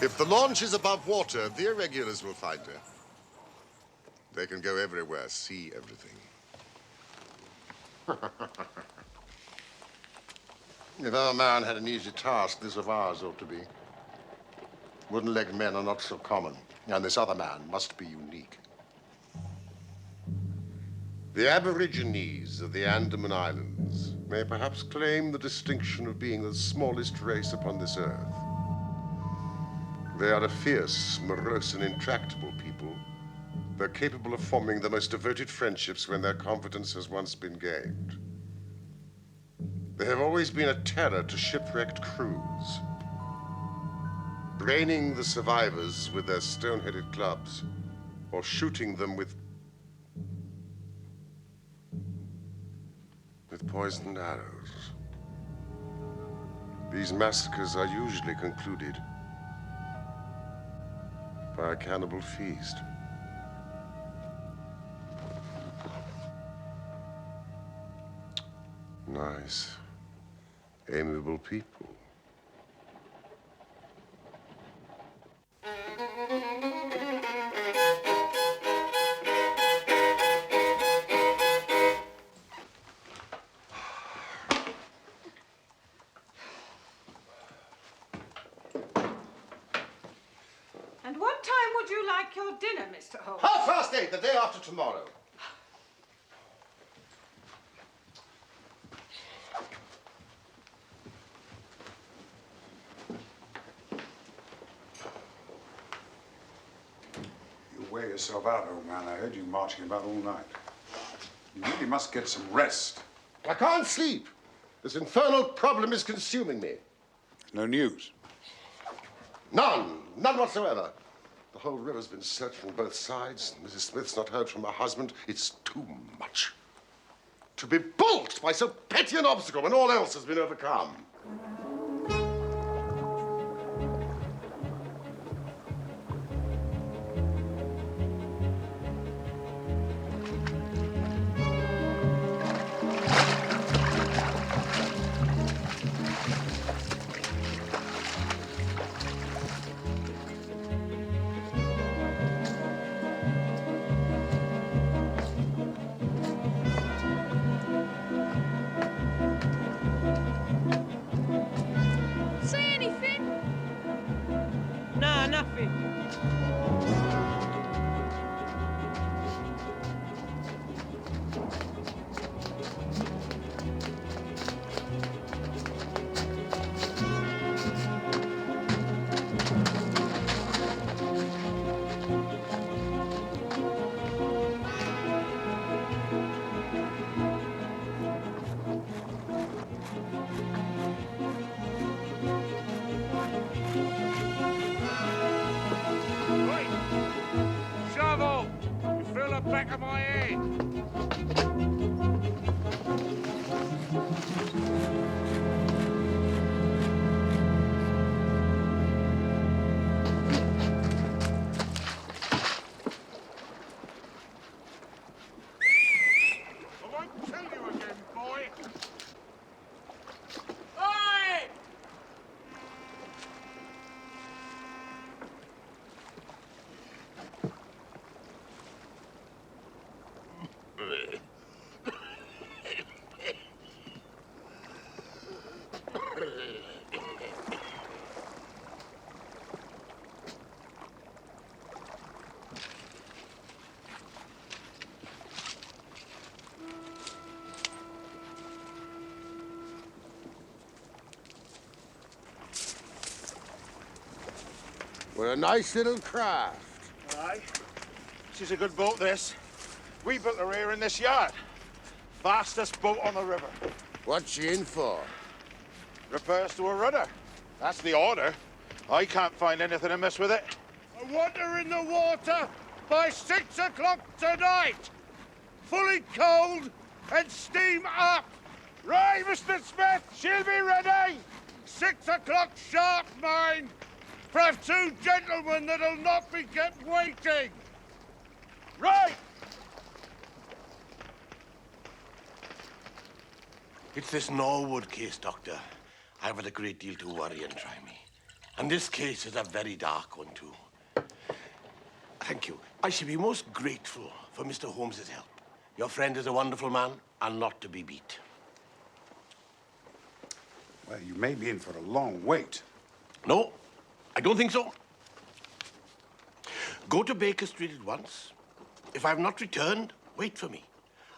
If the launch is above water, the irregulars will find her. They can go everywhere, see everything. If our man had an easy task, this of ours ought to be. Wooden-legged men are not so common, and this other man must be unique. The Aborigines of the Andaman Islands may perhaps claim the distinction of being the smallest race upon this earth. They are a fierce, morose, and intractable people. They're capable of forming the most devoted friendships when their confidence has once been gained. They have always been a terror to shipwrecked crews, braining the survivors with their stone-headed clubs or shooting them with poisoned arrows. These massacres are usually concluded by a cannibal feast. Nice, amiable people. And what time would you like your dinner, Mr. Holmes? 8:30, the day after tomorrow. You wear yourself out, old man. I heard you marching about all night. You really must get some rest. I can't sleep. This infernal problem is consuming me. No news? None. None whatsoever. The whole river's been searched from both sides. Mrs. Smith's not heard from her husband. It's too much. To be balked by so petty an obstacle when all else has been overcome. See anything? No, nothing. Right. Shovel! You fill the back of my head. I won't kill you again, boy. Oi! We're a nice little craft. Aye. This is a good boat, this. We built her here in this yard. Fastest boat on the river. What's she in for? Repairs to a rudder. That's the order. I can't find anything amiss with it. I want her in the water by 6 o'clock tonight. Fully cold and steam up. Right, Mr. Smith, she'll be ready. 6 o'clock sharp, mind. For I've two gentlemen that'll not be kept waiting. Right! It's this Norwood case, Doctor. I've had a great deal to worry and try me. And this case is a very dark one, too. Thank you. I should be most grateful for Mr. Holmes's help. Your friend is a wonderful man and not to be beat. Well, you may be in for a long wait. No, I don't think so. Go to Baker Street at once. If I have not returned, wait for me.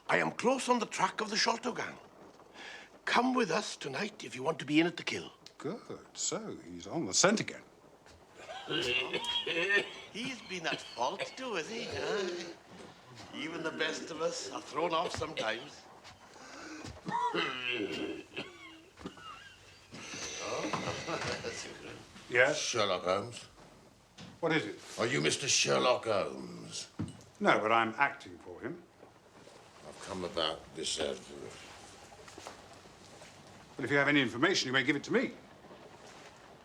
I am close on the track of the Sholto gang. Come with us tonight if you want to be in at the kill. Good. So, he's on the scent again. He's been at fault too, has he? Huh? Even the best of us are thrown off sometimes. Oh, that's good. Yes? Sherlock Holmes. What is it? Are you Mr. Sherlock Holmes? No, but I'm acting for him. I've come about this. But if you have any information, you may give it to me.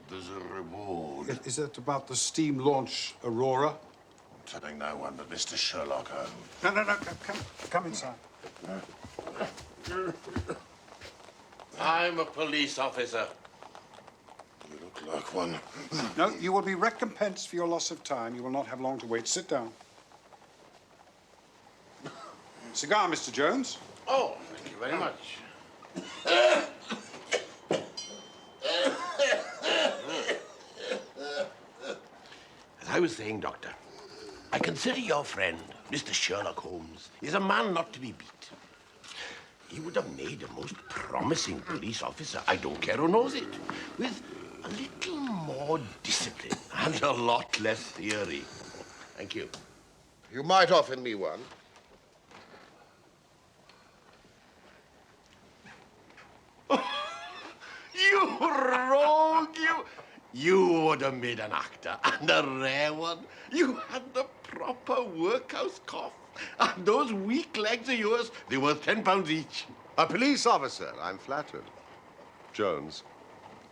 There's a reward. Is that about the steam launch Aurora? I'm telling no one but Mr. Sherlock Holmes. No. Come inside. I'm a police officer. You look like one. No, you will be recompensed for your loss of time. You will not have long to wait. Sit down. Cigar, Mr. Jones. Oh, thank you very much. As I was saying, Doctor, I consider your friend, Mr. Sherlock Holmes, is a man not to be beat. He would have made a most promising police officer, I don't care who knows it, with a little more discipline and a lot less theory. Thank you. You might offer me one. You rogue, you! You would have made an actor, and a rare one. You had the proper workhouse cough. And those weak legs of yours, they're worth £10 each. A police officer, I'm flattered. Jones,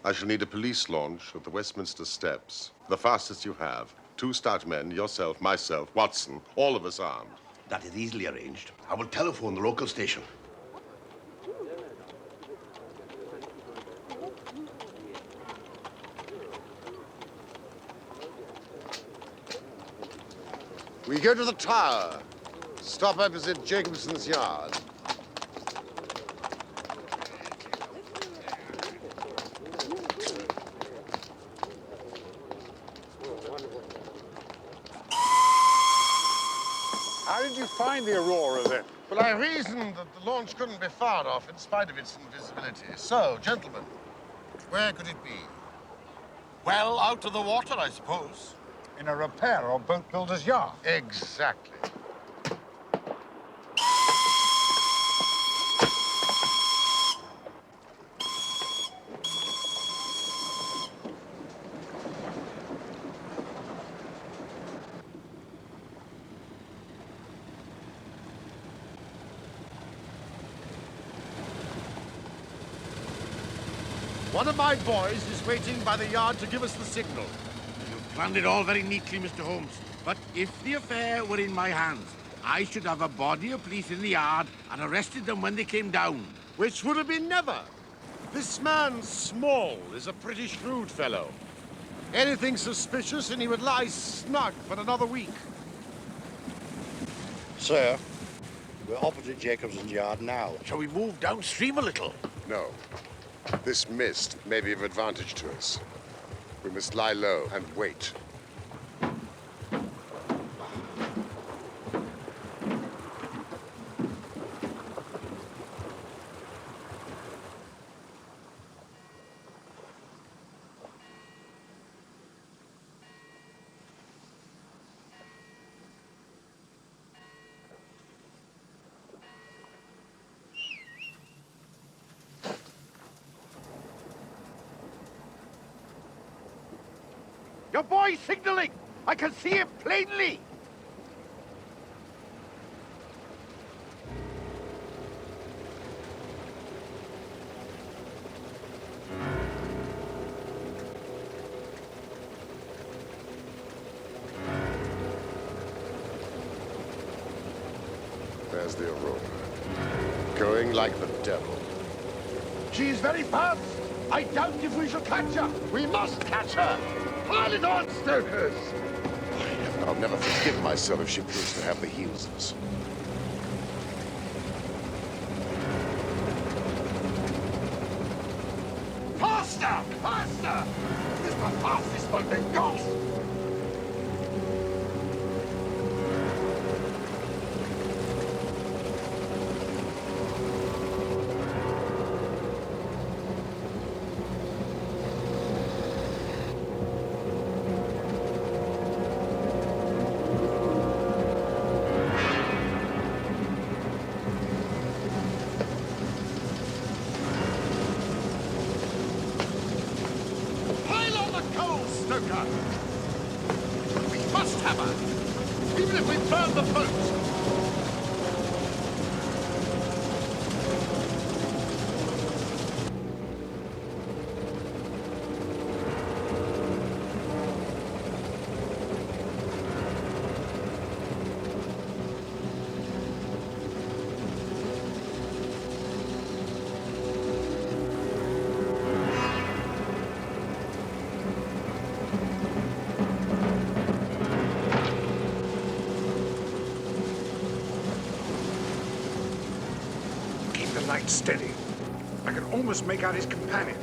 I shall need a police launch at the Westminster Steps. The fastest you have. 2 stout men, yourself, myself, Watson, all of us armed. That is easily arranged. I will telephone the local station. We go to the Tower. Stop opposite Jacobson's Yard. How did you find the Aurora, then? Well, I reasoned that the launch couldn't be far off in spite of its invisibility. So, gentlemen, where could it be? Well, out of the water, I suppose. In a repair or boat builder's yard. Exactly. One of my boys is waiting by the yard to give us the signal. You've planned it all very neatly, Mr. Holmes. But if the affair were in my hands, I should have a body of police in the yard and arrested them when they came down. Which would have been never. This man, Small, is a pretty shrewd fellow. Anything suspicious and he would lie snug for another week. Sir, we're opposite Jacobson's yard now. Shall we move downstream a little? No. This mist may be of advantage to us. We must lie low and wait. Your boy's signaling! I can see him plainly! There's the Aurora. Going like the devil. She is very fast. I doubt if we shall catch her. We must catch her. Pile it on, stokers! I'll never forgive myself if she proves to have the heels of us. Faster! Faster! This is the fastest one they've got! Pile on the coal, stoker! We must have her, even if we burn the boat! Keep the light steady. I can almost make out his companion.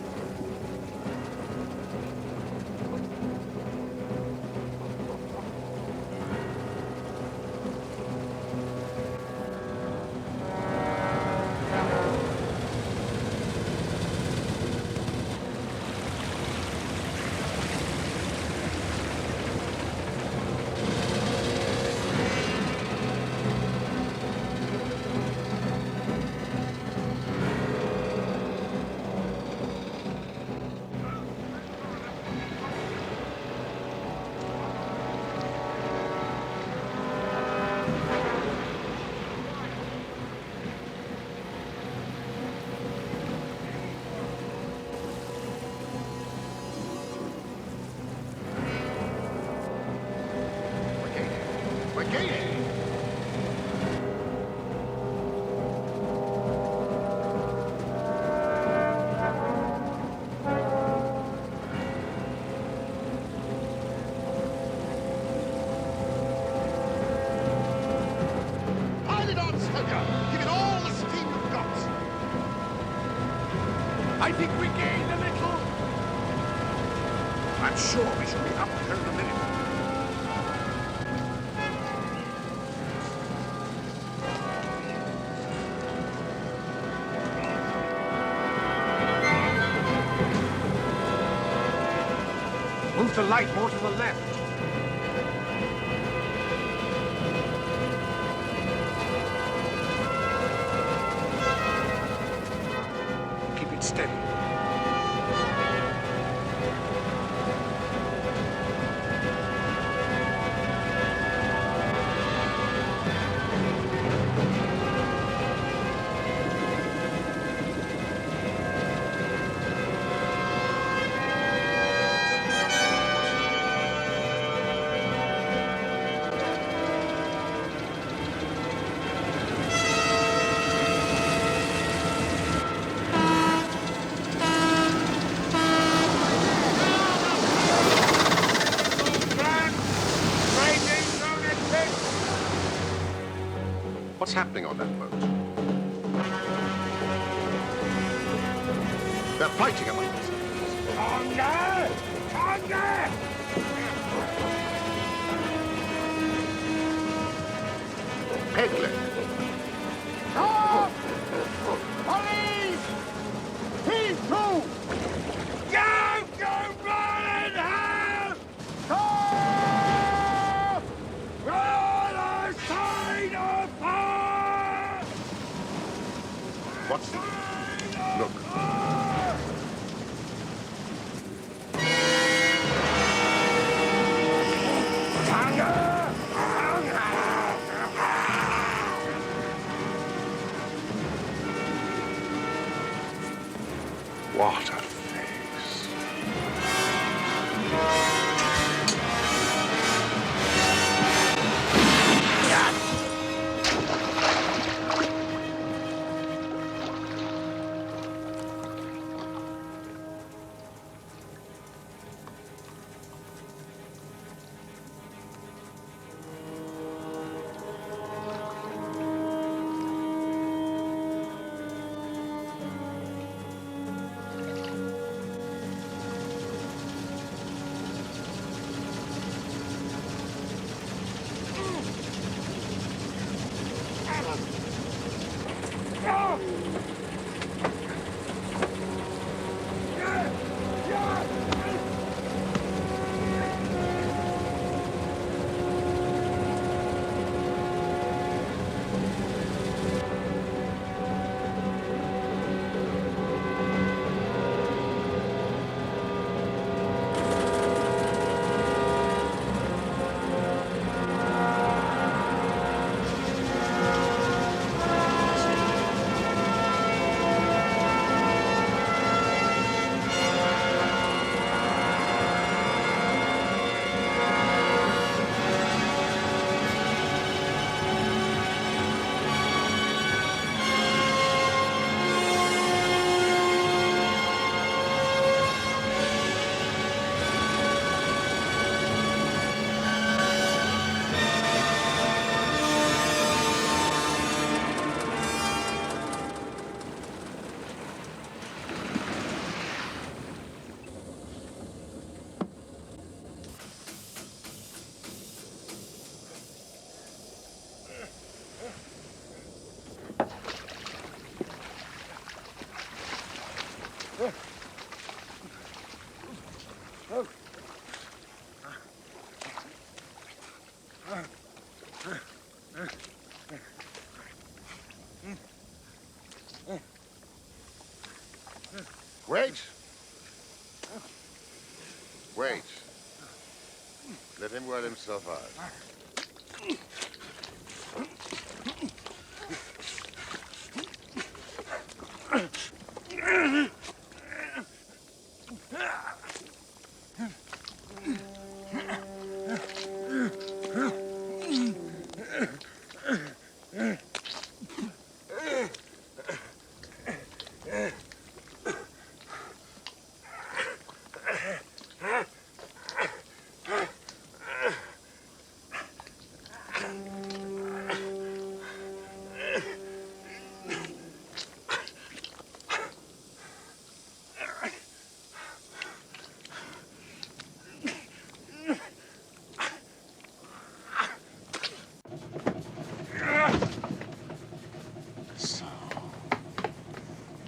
Gain a little. I'm sure we shall be up here in a minute. Move the light more to the left. Keep it steady. What's happening on that boat? They're fighting among themselves. Tonga! Tonga! Pegleg. Stop! Police! People! Go burn in hell! Stop! We're on the side of fire! What's the... Look. What a face. Wait. Wait. Let him wear himself out.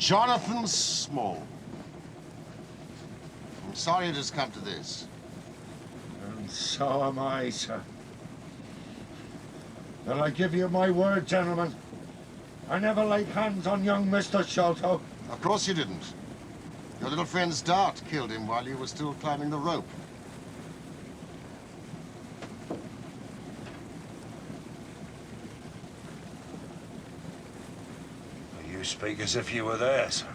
Jonathan Small. I'm sorry it has come to this. And so am I, sir. And I give you my word, gentlemen, I never laid hands on young Mr. Sholto. Of course you didn't. Your little friend's dart killed him while you were still climbing the rope. You speak as if you were there, sir.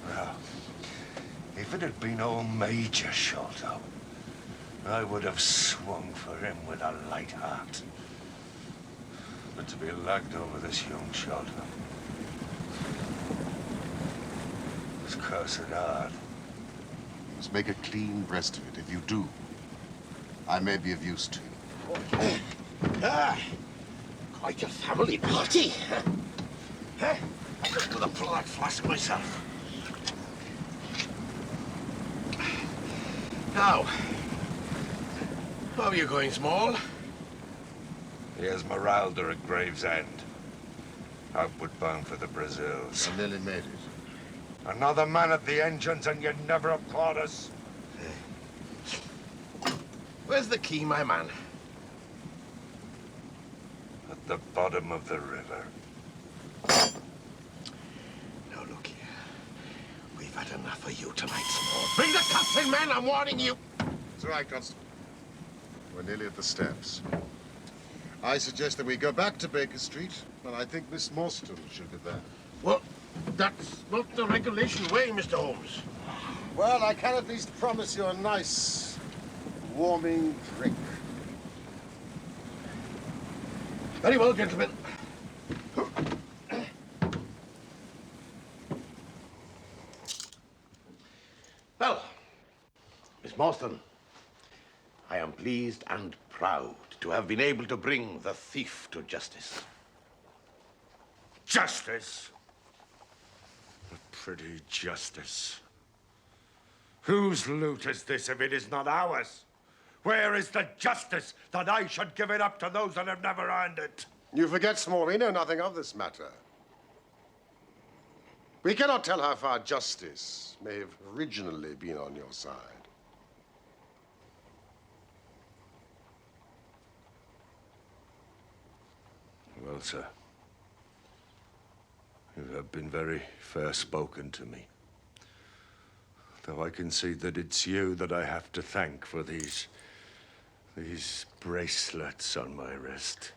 Well, if it had been old Major Sholto, I would have swung for him with a light heart. But to be lagged over this young Sholto was cursed hard. Let's make a clean breast of it. If you do, I may be of use to you. Quite a family party. I'm just gonna pull that flask myself. Now, how are you going, Small? Here's Meralda at Gravesend. Outward bound for the Brazils. I nearly made it. Another man at the engines and you'd never have caught us. Where's the key, my man? At the bottom of the river. Now, look here. We've had enough of you tonight, Small. Bring the captain, man! I'm warning you! It's all right, Constable. We're nearly at the steps. I suggest that we go back to Baker Street, and I think Miss Morstan should be there. Well, that's not the regulation way, Mr. Holmes. Well, I can at least promise you a nice, warming drink. Very well, gentlemen. Well, Miss Morstan, I am pleased and proud to have been able to bring the thief to justice. Justice? A pretty justice. Whose loot is this if it is not ours? Where is the justice that I should give it up to those that have never earned it? You forget, Small, we know nothing of this matter. We cannot tell how far justice may have originally been on your side. Well, sir, you have been very fair-spoken to me. Though I can see that it's you that I have to thank for these bracelets on my wrist.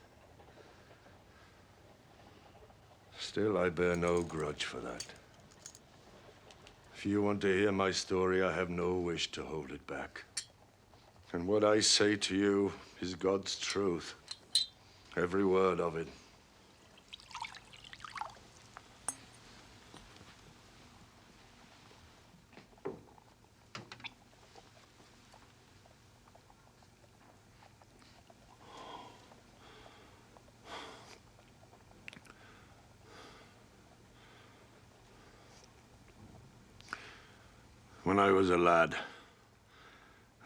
Still, I bear no grudge for that. If you want to hear my story, I have no wish to hold it back. And what I say to you is God's truth. Every word of it. When I was a lad,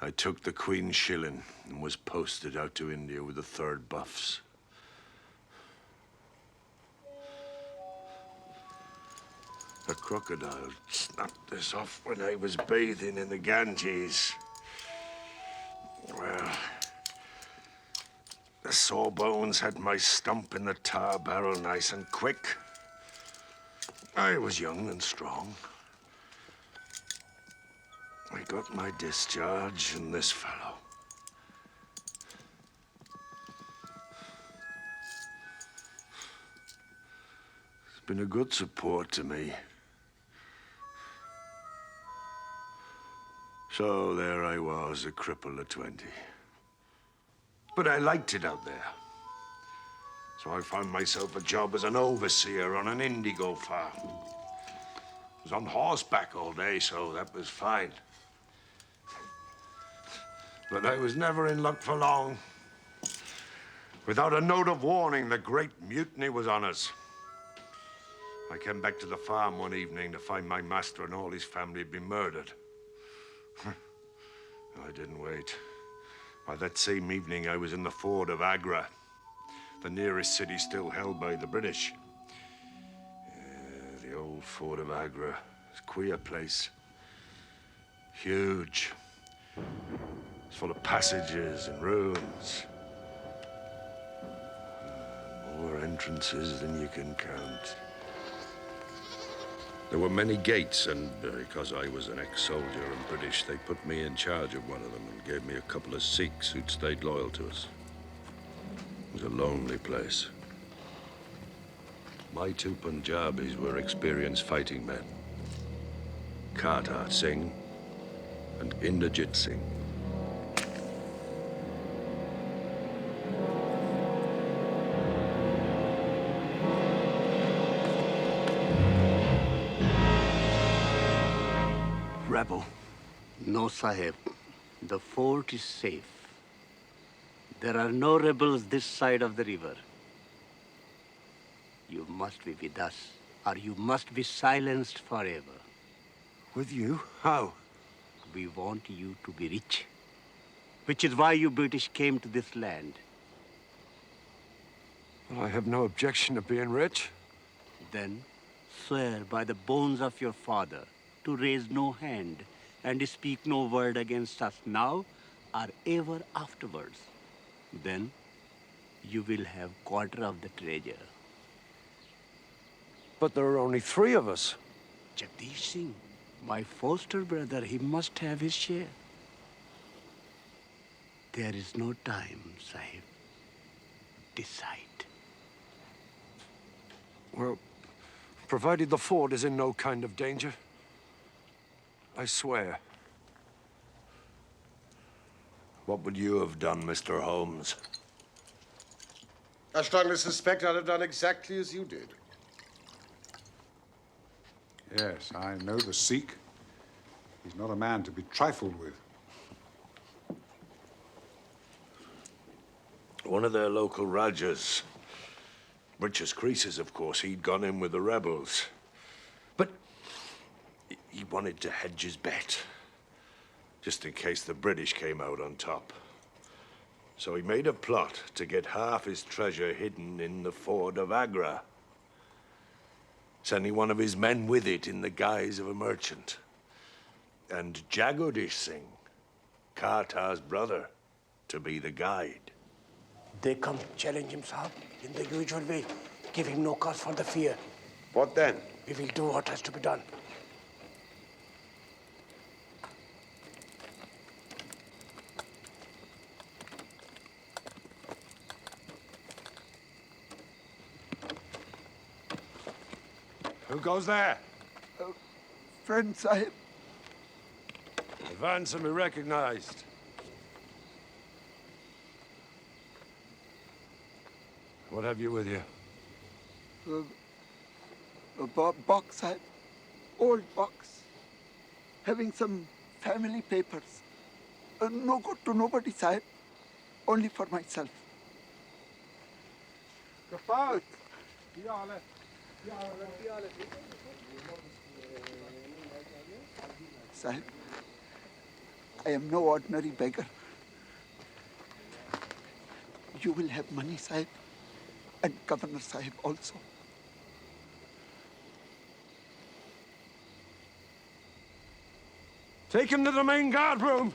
I took the Queen's shilling and was posted out to India with the 3rd Buffs. A crocodile snapped this off when I was bathing in the Ganges. Well, the sawbones had my stump in the tar barrel nice and quick. I was young and strong. I got my discharge and this fellow. He's been a good support to me. So there I was, a cripple at 20. But I liked it out there. So I found myself a job as an overseer on an indigo farm. I was on horseback all day, so that was fine. But I was never in luck for long. Without a note of warning, the Great Mutiny was on us. I came back to the farm one evening to find my master and all his family had been murdered. I didn't wait. By that same evening, I was in the fort of Agra, the nearest city still held by the British. The old fort of Agra. It's a queer place. Huge. It's full of passages and ruins. More entrances than you can count. There were many gates, and because I was an ex-soldier and British, they put me in charge of one of them and gave me a couple of Sikhs who'd stayed loyal to us. It was a lonely place. My two Punjabis were experienced fighting men. Kartar Singh and Inderjit Singh. Rebel. No, Sahib. The fort is safe. There are no rebels this side of the river. You must be with us, or you must be silenced forever. With you? How? We want you to be rich, which is why you British came to this land. Well, I have no objection to being rich. Then swear by the bones of your father to raise no hand and speak no word against us now or ever afterwards. Then you will have quarter of the treasure. But there are only 3 of us. Jagdish Singh, my foster brother, he must have his share. There is no time, Sahib. Decide. Well, provided the fort is in no kind of danger, I swear. What would you have done, Mr. Holmes? I strongly suspect I'd have done exactly as you did. Yes, I know the Sikh. He's not a man to be trifled with. One of their local Rajas. Richest Creases, of course. He'd gone in with the rebels. But he wanted to hedge his bet, just in case the British came out on top. So he made a plot to get half his treasure hidden in the fort of Agra, sending one of his men with it in the guise of a merchant. And Jagdish Singh, Kartar's brother, to be the guide. They come challenge him, Sahib, in the usual way. Give him no cause for the fear. What then? We will do what has to be done. Who goes there? Friend Sahib. Advance and be recognized. What have you with you? A box, Sahib. Old box. Having some family papers. No good to nobody, Sahib. Only for myself. Sahib, I am no ordinary beggar. You will have money, Sahib, and Governor Sahib also. Take him to the main guard room.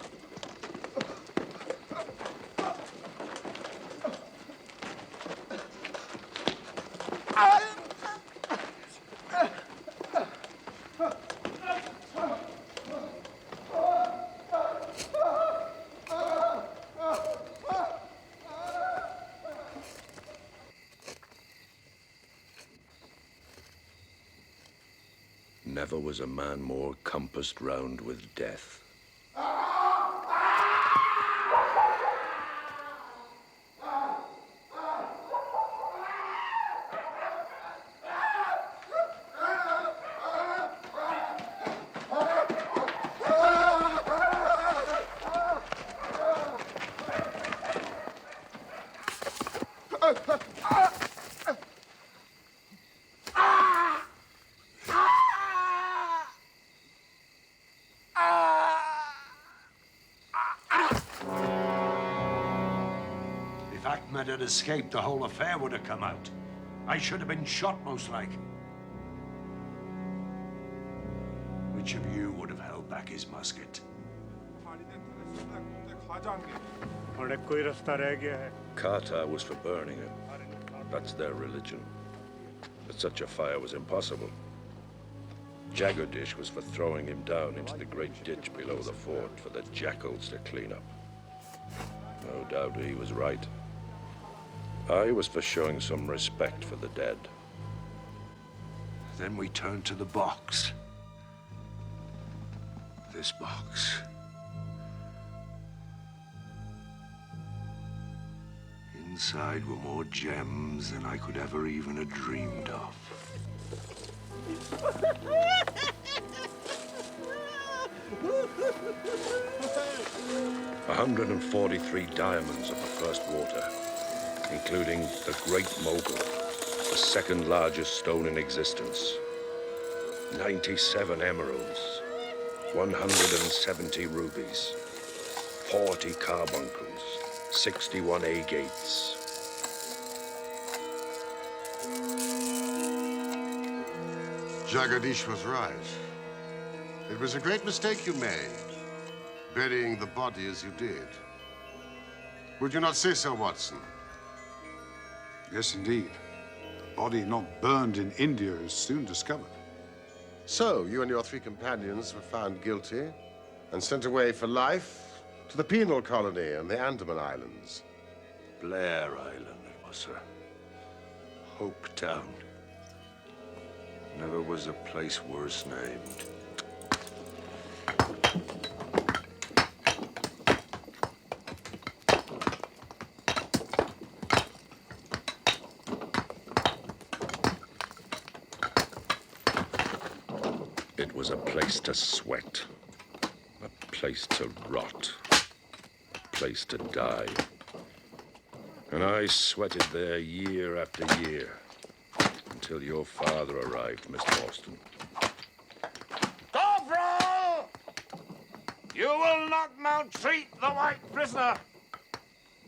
Never was a man more compassed round with death. Fatman had escaped, the whole affair would have come out. I should have been shot, most like. Which of you would have held back his musket? Kata was for burning him. That's their religion. But such a fire was impossible. Jagadish was for throwing him down into the great ditch below the fort for the jackals to clean up. No doubt he was right. I was for showing some respect for the dead. Then we turned to the box. This box. Inside were more gems than I could ever even have dreamed of. 143 diamonds of the first water, including the Great Mogul, the second largest stone in existence. 97 emeralds, 170 rubies, 40 carbuncles, 61 agates. Jagadish was right. It was a great mistake you made, burying the body as you did. Would you not say so, Watson? Yes, indeed. A body not burned in India is soon discovered. So, you and your 3 companions were found guilty and sent away for life to the penal colony on the Andaman Islands. Blair Island, it was, sir. Hope Town. Never was a place worse named. It was a place to sweat, a place to rot, a place to die. And I sweated there year after year, until your father arrived, Miss Morstan. Corporal! You will not maltreat the white prisoner.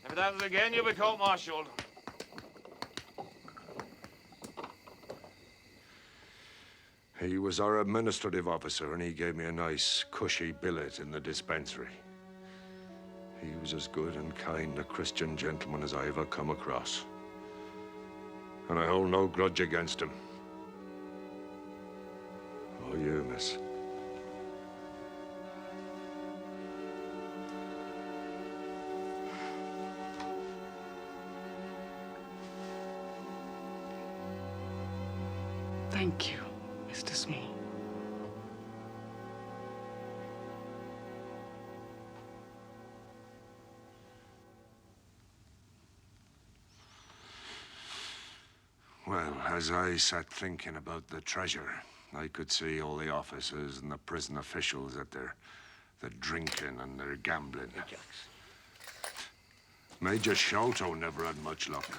If it happens again, you'll be court-martialed. He was our administrative officer, and he gave me a nice, cushy billet in the dispensary. He was as good and kind a Christian gentleman as I ever come across. And I hold no grudge against him. Or you, miss. Thank you, Mr. Small. Well, as I sat thinking about the treasure, I could see all the officers and the prison officials at their drinking and their gambling. Major Sholto never had much luck.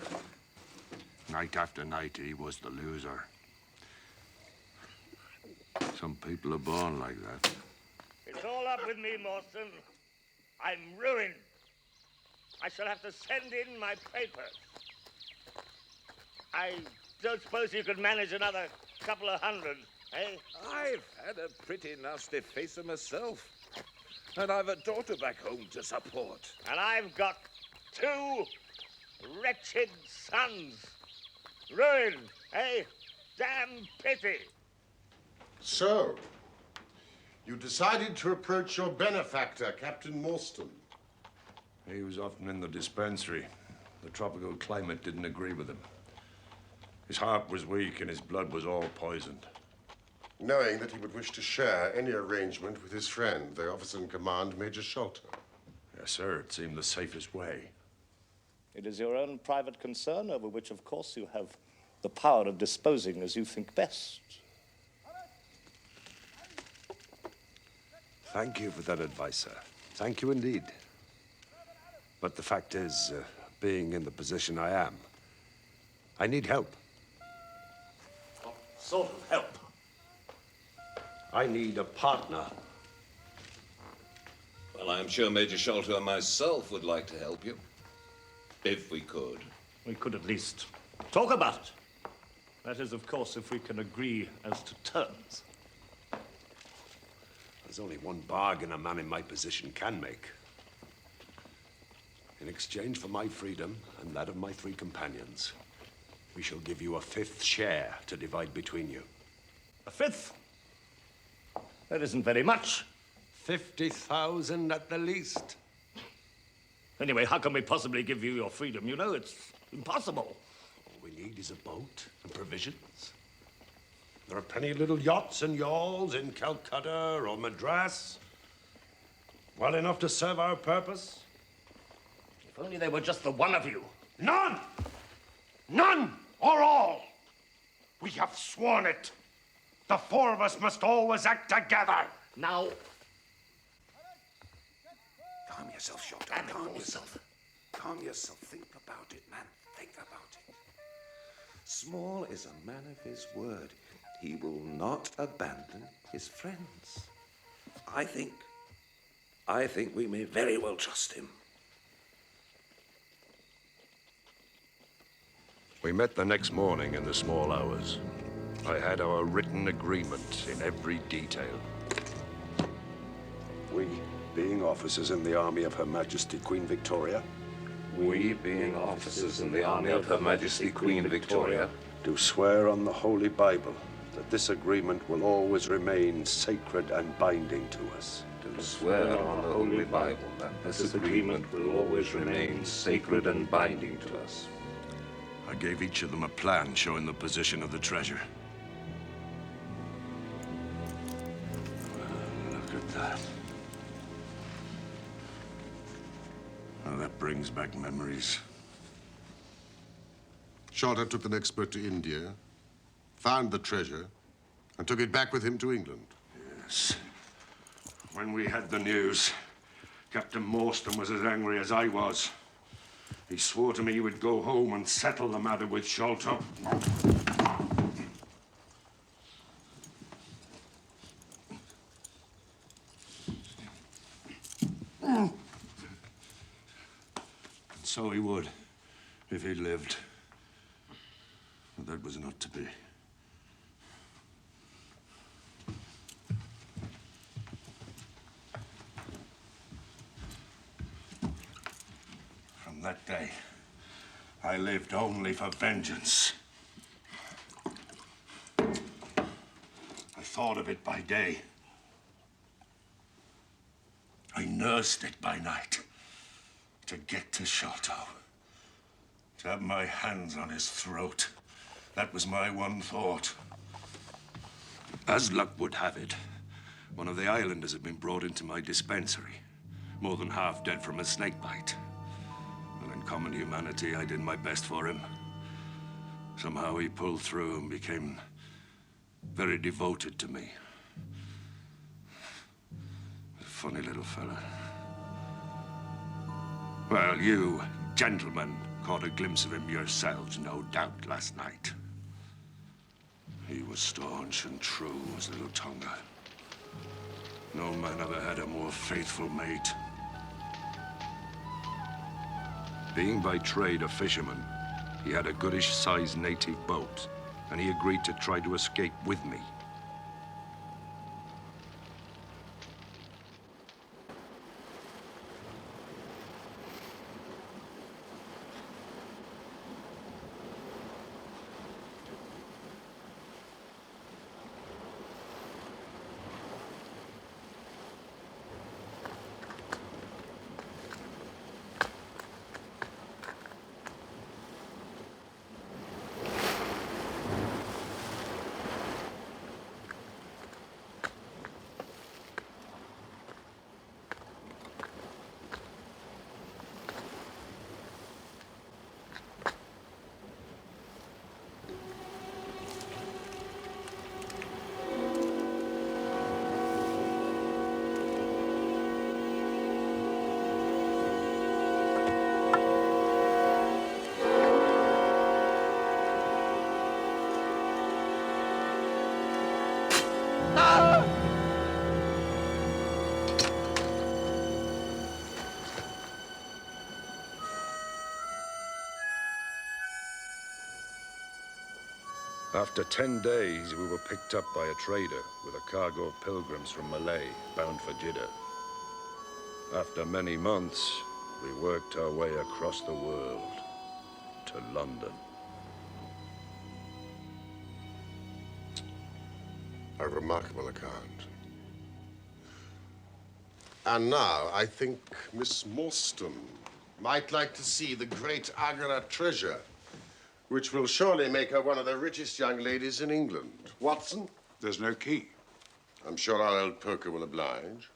Night after night, he was the loser. Some people are born like that. It's all up with me, Morstan. I'm ruined. I shall have to send in my papers. I don't suppose you could manage another couple of hundred, eh? I've had a pretty nasty facer myself. And I've a daughter back home to support. And I've got 2 wretched sons. Ruined, eh? Damn pity. So, you decided to approach your benefactor, Captain Morstan. He was often in the dispensary. The tropical climate didn't agree with him. His heart was weak and his blood was all poisoned. Knowing that he would wish to share any arrangement with his friend, the officer in command, Major Sholto. Yes, sir. It seemed the safest way. It is your own private concern, over which, of course, you have the power of disposing as you think best. Thank you for that advice, sir. Thank you indeed. But the fact is, being in the position I am, I need help. What sort of help? I need a partner. Well, I'm sure Major Sholto and myself would like to help you. If we could. We could at least talk about it. That is, of course, if we can agree as to terms. There's only one bargain a man in my position can make. In exchange for my freedom and that of my 3 companions, we shall give you a 5th share to divide between you. A 5th? That isn't very much. 50,000 at the least. Anyway, how can we possibly give you your freedom? You know, it's impossible. All we need is a boat and provisions. There are plenty of little yachts and yawls in Calcutta or Madras. Well enough to serve our purpose. If only there were just the one of you. None! None or all! We have sworn it. The 4 of us must always act together. Now, Calm yourself, Shelton. Calm yourself. Calm yourself. Think about it, man. Think about it. Small is a man of his word. He will not abandon his friends. I think we may very well trust him. We met the next morning in the small hours. I had our written agreement in every detail. We, being officers in the army of Her Majesty Queen Victoria. We, being officers in the army of Her Majesty Queen Victoria, do swear on the Holy Bible that this agreement will always remain sacred and binding to us. do swear on the Holy Bible that this agreement will always remain sacred and binding to us. I gave each of them a plan showing the position of the treasure. Well, look at that. Now that brings back memories. Sholto took the next boat to India, found the treasure, and took it back with him to England. Yes. When we had the news, Captain Morstan was as angry as I was. He swore to me he would go home and settle the matter with Sholto. And so he would, if he'd lived. But that was not to be. From that day, I lived only for vengeance. I thought of it by day. I nursed it by night. To get to Sholto. To have my hands on his throat. That was my one thought. As luck would have it, one of the islanders had been brought into my dispensary, more than half dead from a snake bite. Well, in common humanity, I did my best for him. Somehow he pulled through and became very devoted to me. A funny little fella. Well, you gentlemen caught a glimpse of him yourselves, no doubt, last night. He was staunch and true as little Tonga. No man ever had a more faithful mate. Being by trade a fisherman, he had a goodish-sized native boat, and he agreed to try to escape with me. After 10 days, we were picked up by a trader with a cargo of pilgrims from Malay, bound for Jeddah. After many months, we worked our way across the world to London. A remarkable account. And now, I think Miss Morstan might like to see the great Agra treasure, which will surely make her one of the richest young ladies in England. Watson? There's no key. I'm sure our old poker will oblige.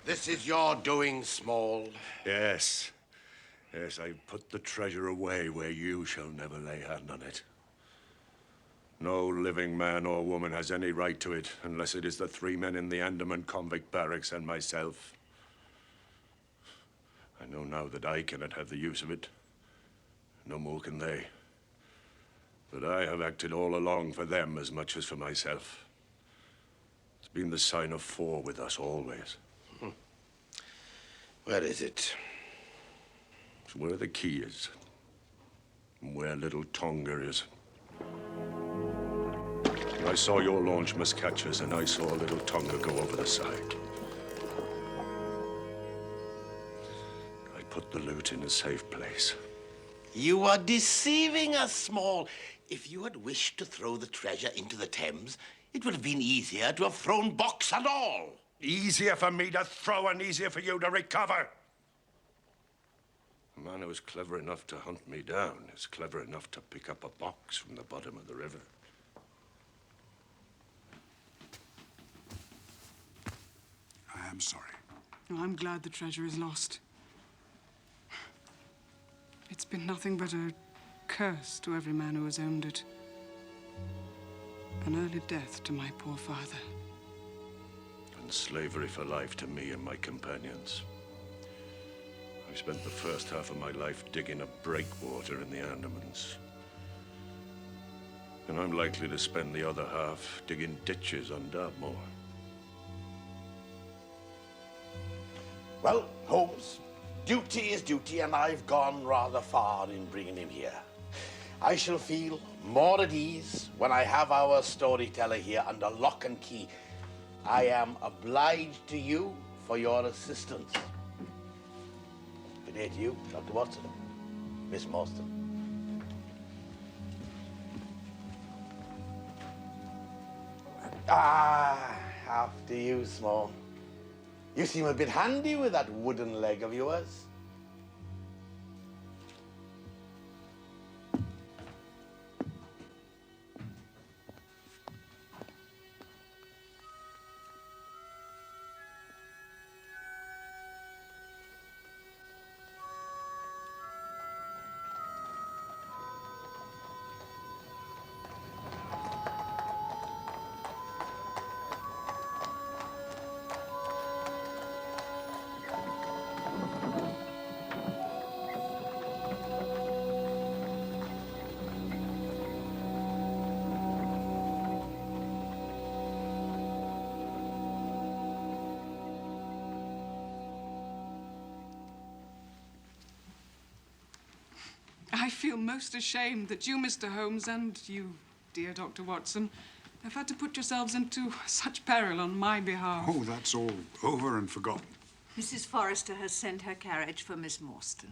This is your doing, Small. Yes. Yes, I put the treasure away where you shall never lay hand on it. No living man or woman has any right to it unless it is the 3 men in the Andaman convict barracks and myself. I know now that I cannot have the use of it. No more can they. But I have acted all along for them as much as for myself. It's been the sign of 4 with us always. Where is it? It's where the key is. And where little Tonga is. I saw your launch must catch us, and I saw little Tonga go over the side. I put the loot in a safe place. You are deceiving us, Small. If you had wished to throw the treasure into the Thames, it would have been easier to have thrown box and all. Easier for me to throw and easier for you to recover. A man who was clever enough to hunt me down is clever enough to pick up a box from the bottom of the river. I am sorry. Oh, I'm glad the treasure is lost. It's been nothing but a curse to every man who has owned it. An early death to my poor father. And slavery for life to me and my companions. I spent the first half of my life digging a breakwater in the Andamans. And I'm likely to spend the other half digging ditches on Dartmoor. Well, Holmes, duty is duty, and I've gone rather far in bringing him here. I shall feel more at ease when I have our storyteller here under lock and key. I am obliged to you for your assistance. Good day to you, Dr. Watson, Miss Morstan. After you, Small. You seem a bit handy with that wooden leg of yours. I feel most ashamed that you, Mr. Holmes, and you, dear Dr. Watson, have had to put yourselves into such peril on my behalf. Oh, that's all over and forgotten. Mrs. Forrester has sent her carriage for Miss Morstan.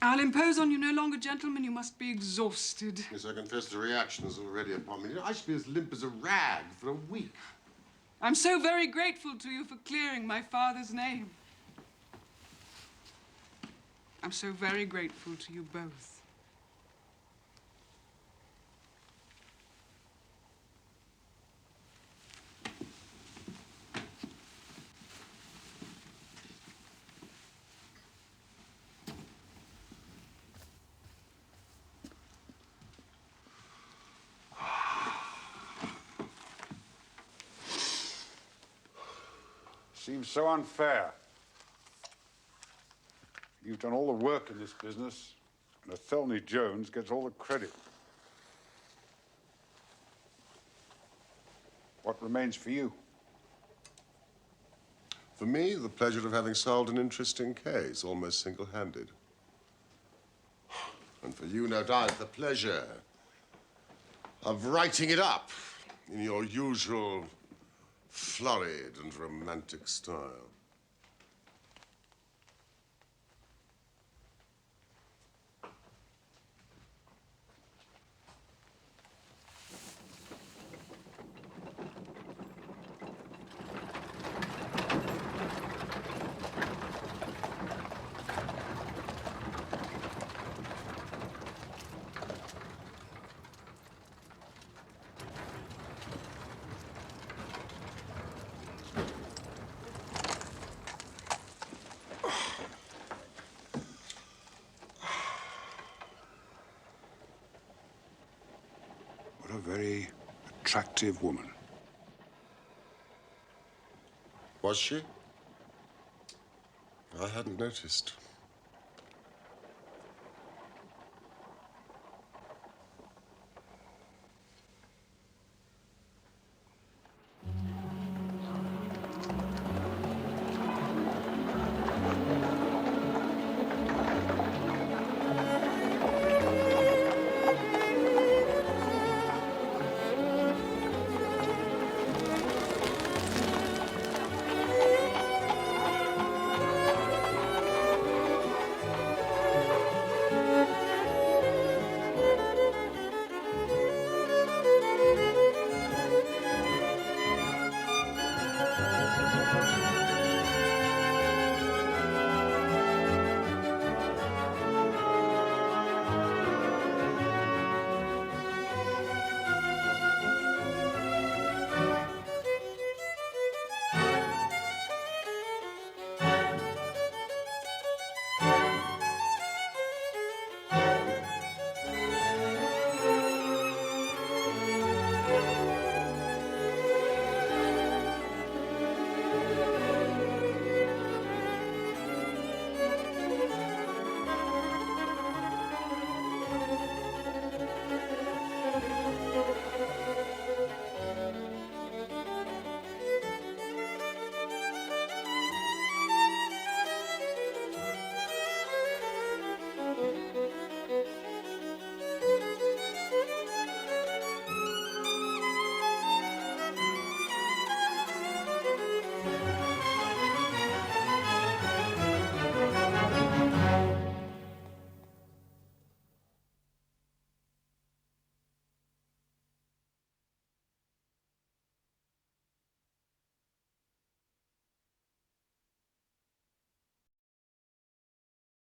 I'll impose on you no longer, gentlemen. You must be exhausted. Yes, I confess the reaction is already upon me. You know, I should be as limp as a rag for a week. I'm so very grateful to you for clearing my father's name. I'm so very grateful to you both. seems so unfair. You've done all the work in this business, and Athelney Jones gets all the credit. What remains for you? For me, the pleasure of having solved an interesting case, almost single-handed. And for you, no doubt, the pleasure of writing it up in your usual florid and romantic style. What a very attractive woman. Was she? I hadn't noticed.